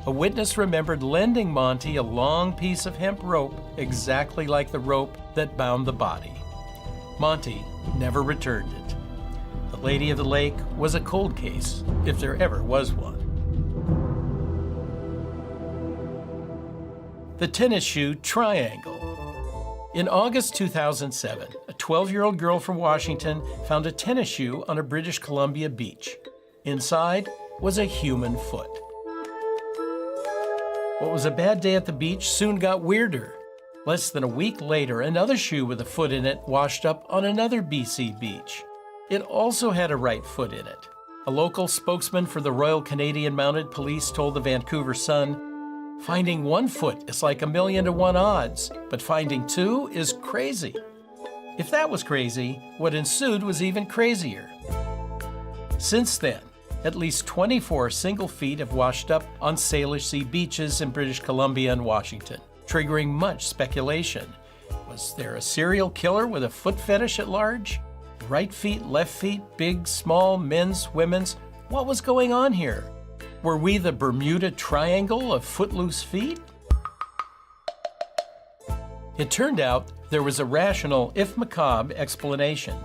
A witness remembered lending Monty a long piece of hemp rope exactly like the rope that bound the body. Monty never returned it. The Lady of the Lake was a cold case, if there ever was one. The tennis shoe triangle. In August 2007, a 12-year-old girl from Washington found a tennis shoe on a British Columbia beach. Inside was a human foot. What was a bad day at the beach soon got weirder. Less than a week later, another shoe with a foot in it washed up on another BC beach. It also had a right foot in it. A local spokesman for the Royal Canadian Mounted Police told the Vancouver Sun, "Finding one foot is like 1,000,000 to 1 odds, but finding two is crazy." If that was crazy, what ensued was even crazier. Since then, at least 24 single feet have washed up on Salish Sea beaches in British Columbia and Washington, triggering much speculation. Was there a serial killer with a foot fetish at large? Right feet, left feet, big, small, men's, women's? What was going on here? Were we the Bermuda Triangle of footloose feet? It turned out there was a rational, if macabre, explanation.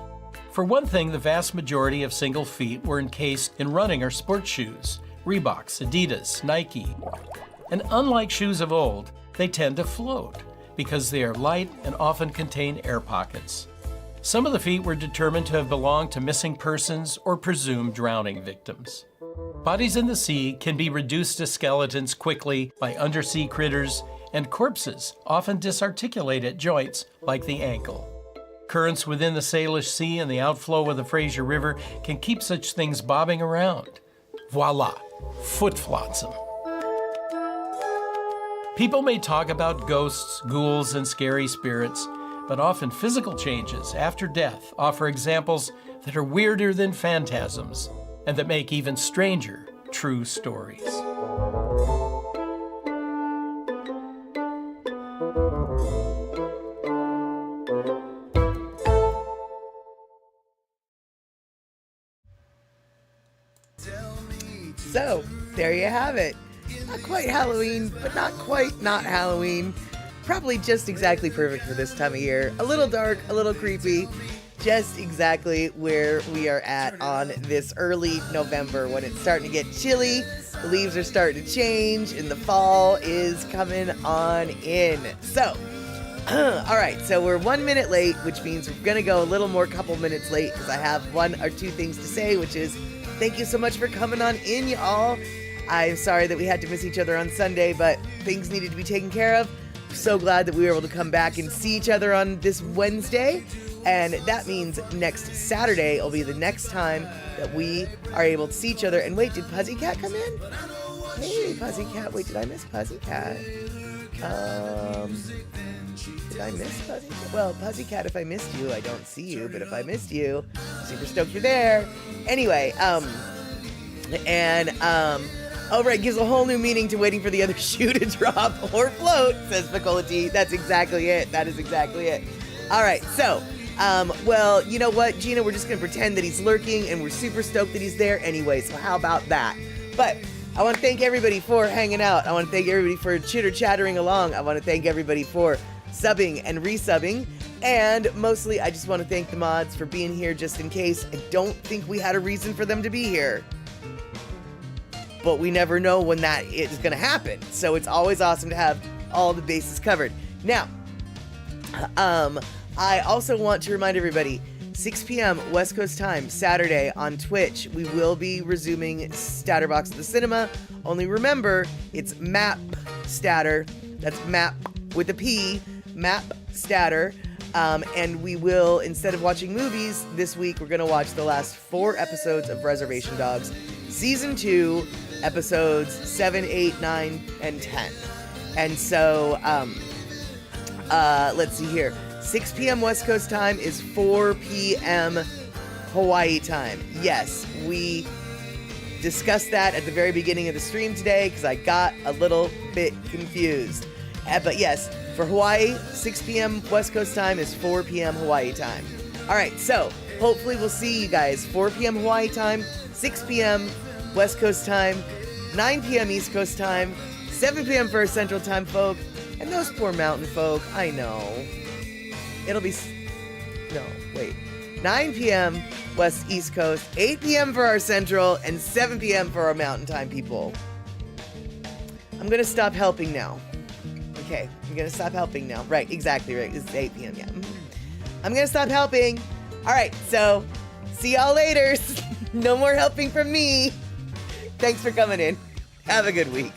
For one thing, the vast majority of single feet were encased in running or sports shoes, Reeboks, Adidas, Nike. And unlike shoes of old, they tend to float because they are light and often contain air pockets. Some of the feet were determined to have belonged to missing persons or presumed drowning victims. Bodies in the sea can be reduced to skeletons quickly by undersea critters, and corpses often disarticulate at joints like the ankle. Currents within the Salish Sea and the outflow of the Fraser River can keep such things bobbing around. Voila, foot flotsam. People may talk about ghosts, ghouls, and scary spirits, but often physical changes after death offer examples that are weirder than phantasms and that make even stranger true stories. So, there you have it. Not quite Halloween, but not quite not Halloween. Probably just exactly perfect for this time of year. A little dark, a little creepy. Just exactly where we are at on this early November when it's starting to get chilly. The leaves are starting to change and the fall is coming on in. So, all right, so we're 1 minute late, which means we're going to go a little more couple minutes late because I have one or two things to say, which is thank you so much for coming on in, y'all. I'm sorry that we had to miss each other on Sunday, but things needed to be taken care of. So glad that we were able to come back and see each other on this Wednesday. And that means next Saturday will be the next time that we are able to see each other. And wait, did Puzzycat come in? Hey, Puzzycat. Wait, did I miss Puzzycat? Did I miss Puzzycat? Well, Puzzycat, if I missed you, I don't see you. But if I missed you, super stoked you're there. Anyway, oh, right, gives a whole new meaning to waiting for the other shoe to drop or float, says Picola T. That's exactly it. That is exactly it. All right, so, well, you know what, Gina? We're just going to pretend that he's lurking, and we're super stoked that he's there anyway, so how about that? But I want to thank everybody for hanging out. I want to thank everybody for chitter-chattering along. I want to thank everybody for subbing and resubbing. And mostly, I just want to thank the mods for being here just in case. I don't think we had a reason for them to be here, but we never know when that is going to happen. So it's always awesome to have all the bases covered. Now, I also want to remind everybody, 6 p.m. West Coast time, Saturday on Twitch, we will be resuming Statterbox at the Cinema. Only remember, it's MAP Statter. That's MAP with a P, Map Statter. And we will, instead of watching movies, this week we're going to watch the last 4 episodes of Reservation Dogs, Season 2, episodes 7, 8, 9, and 10. And so, let's see here. 6 p.m. West Coast time is 4 p.m. Hawaii time. Yes, we discussed that at the very beginning of the stream today because I got a little bit confused. But yes, for Hawaii, 6 p.m. West Coast time is 4 p.m. Hawaii time. All right, so hopefully we'll see you guys 4 p.m. Hawaii time, 6 p.m. West Coast time, 9 p.m. East Coast time, 7 p.m. for our Central Time folk, and those poor mountain folk, I know. It'll be, no, wait. 9 p.m. West East Coast, 8 p.m. for our Central, and 7 p.m. for our Mountain Time people. I'm gonna stop helping now. Okay, I'm gonna stop helping now. Right, exactly right. It's 8 p.m. Yeah. I'm gonna stop helping. All right, so see y'all later. No more helping from me. Thanks for coming in. Have a good week.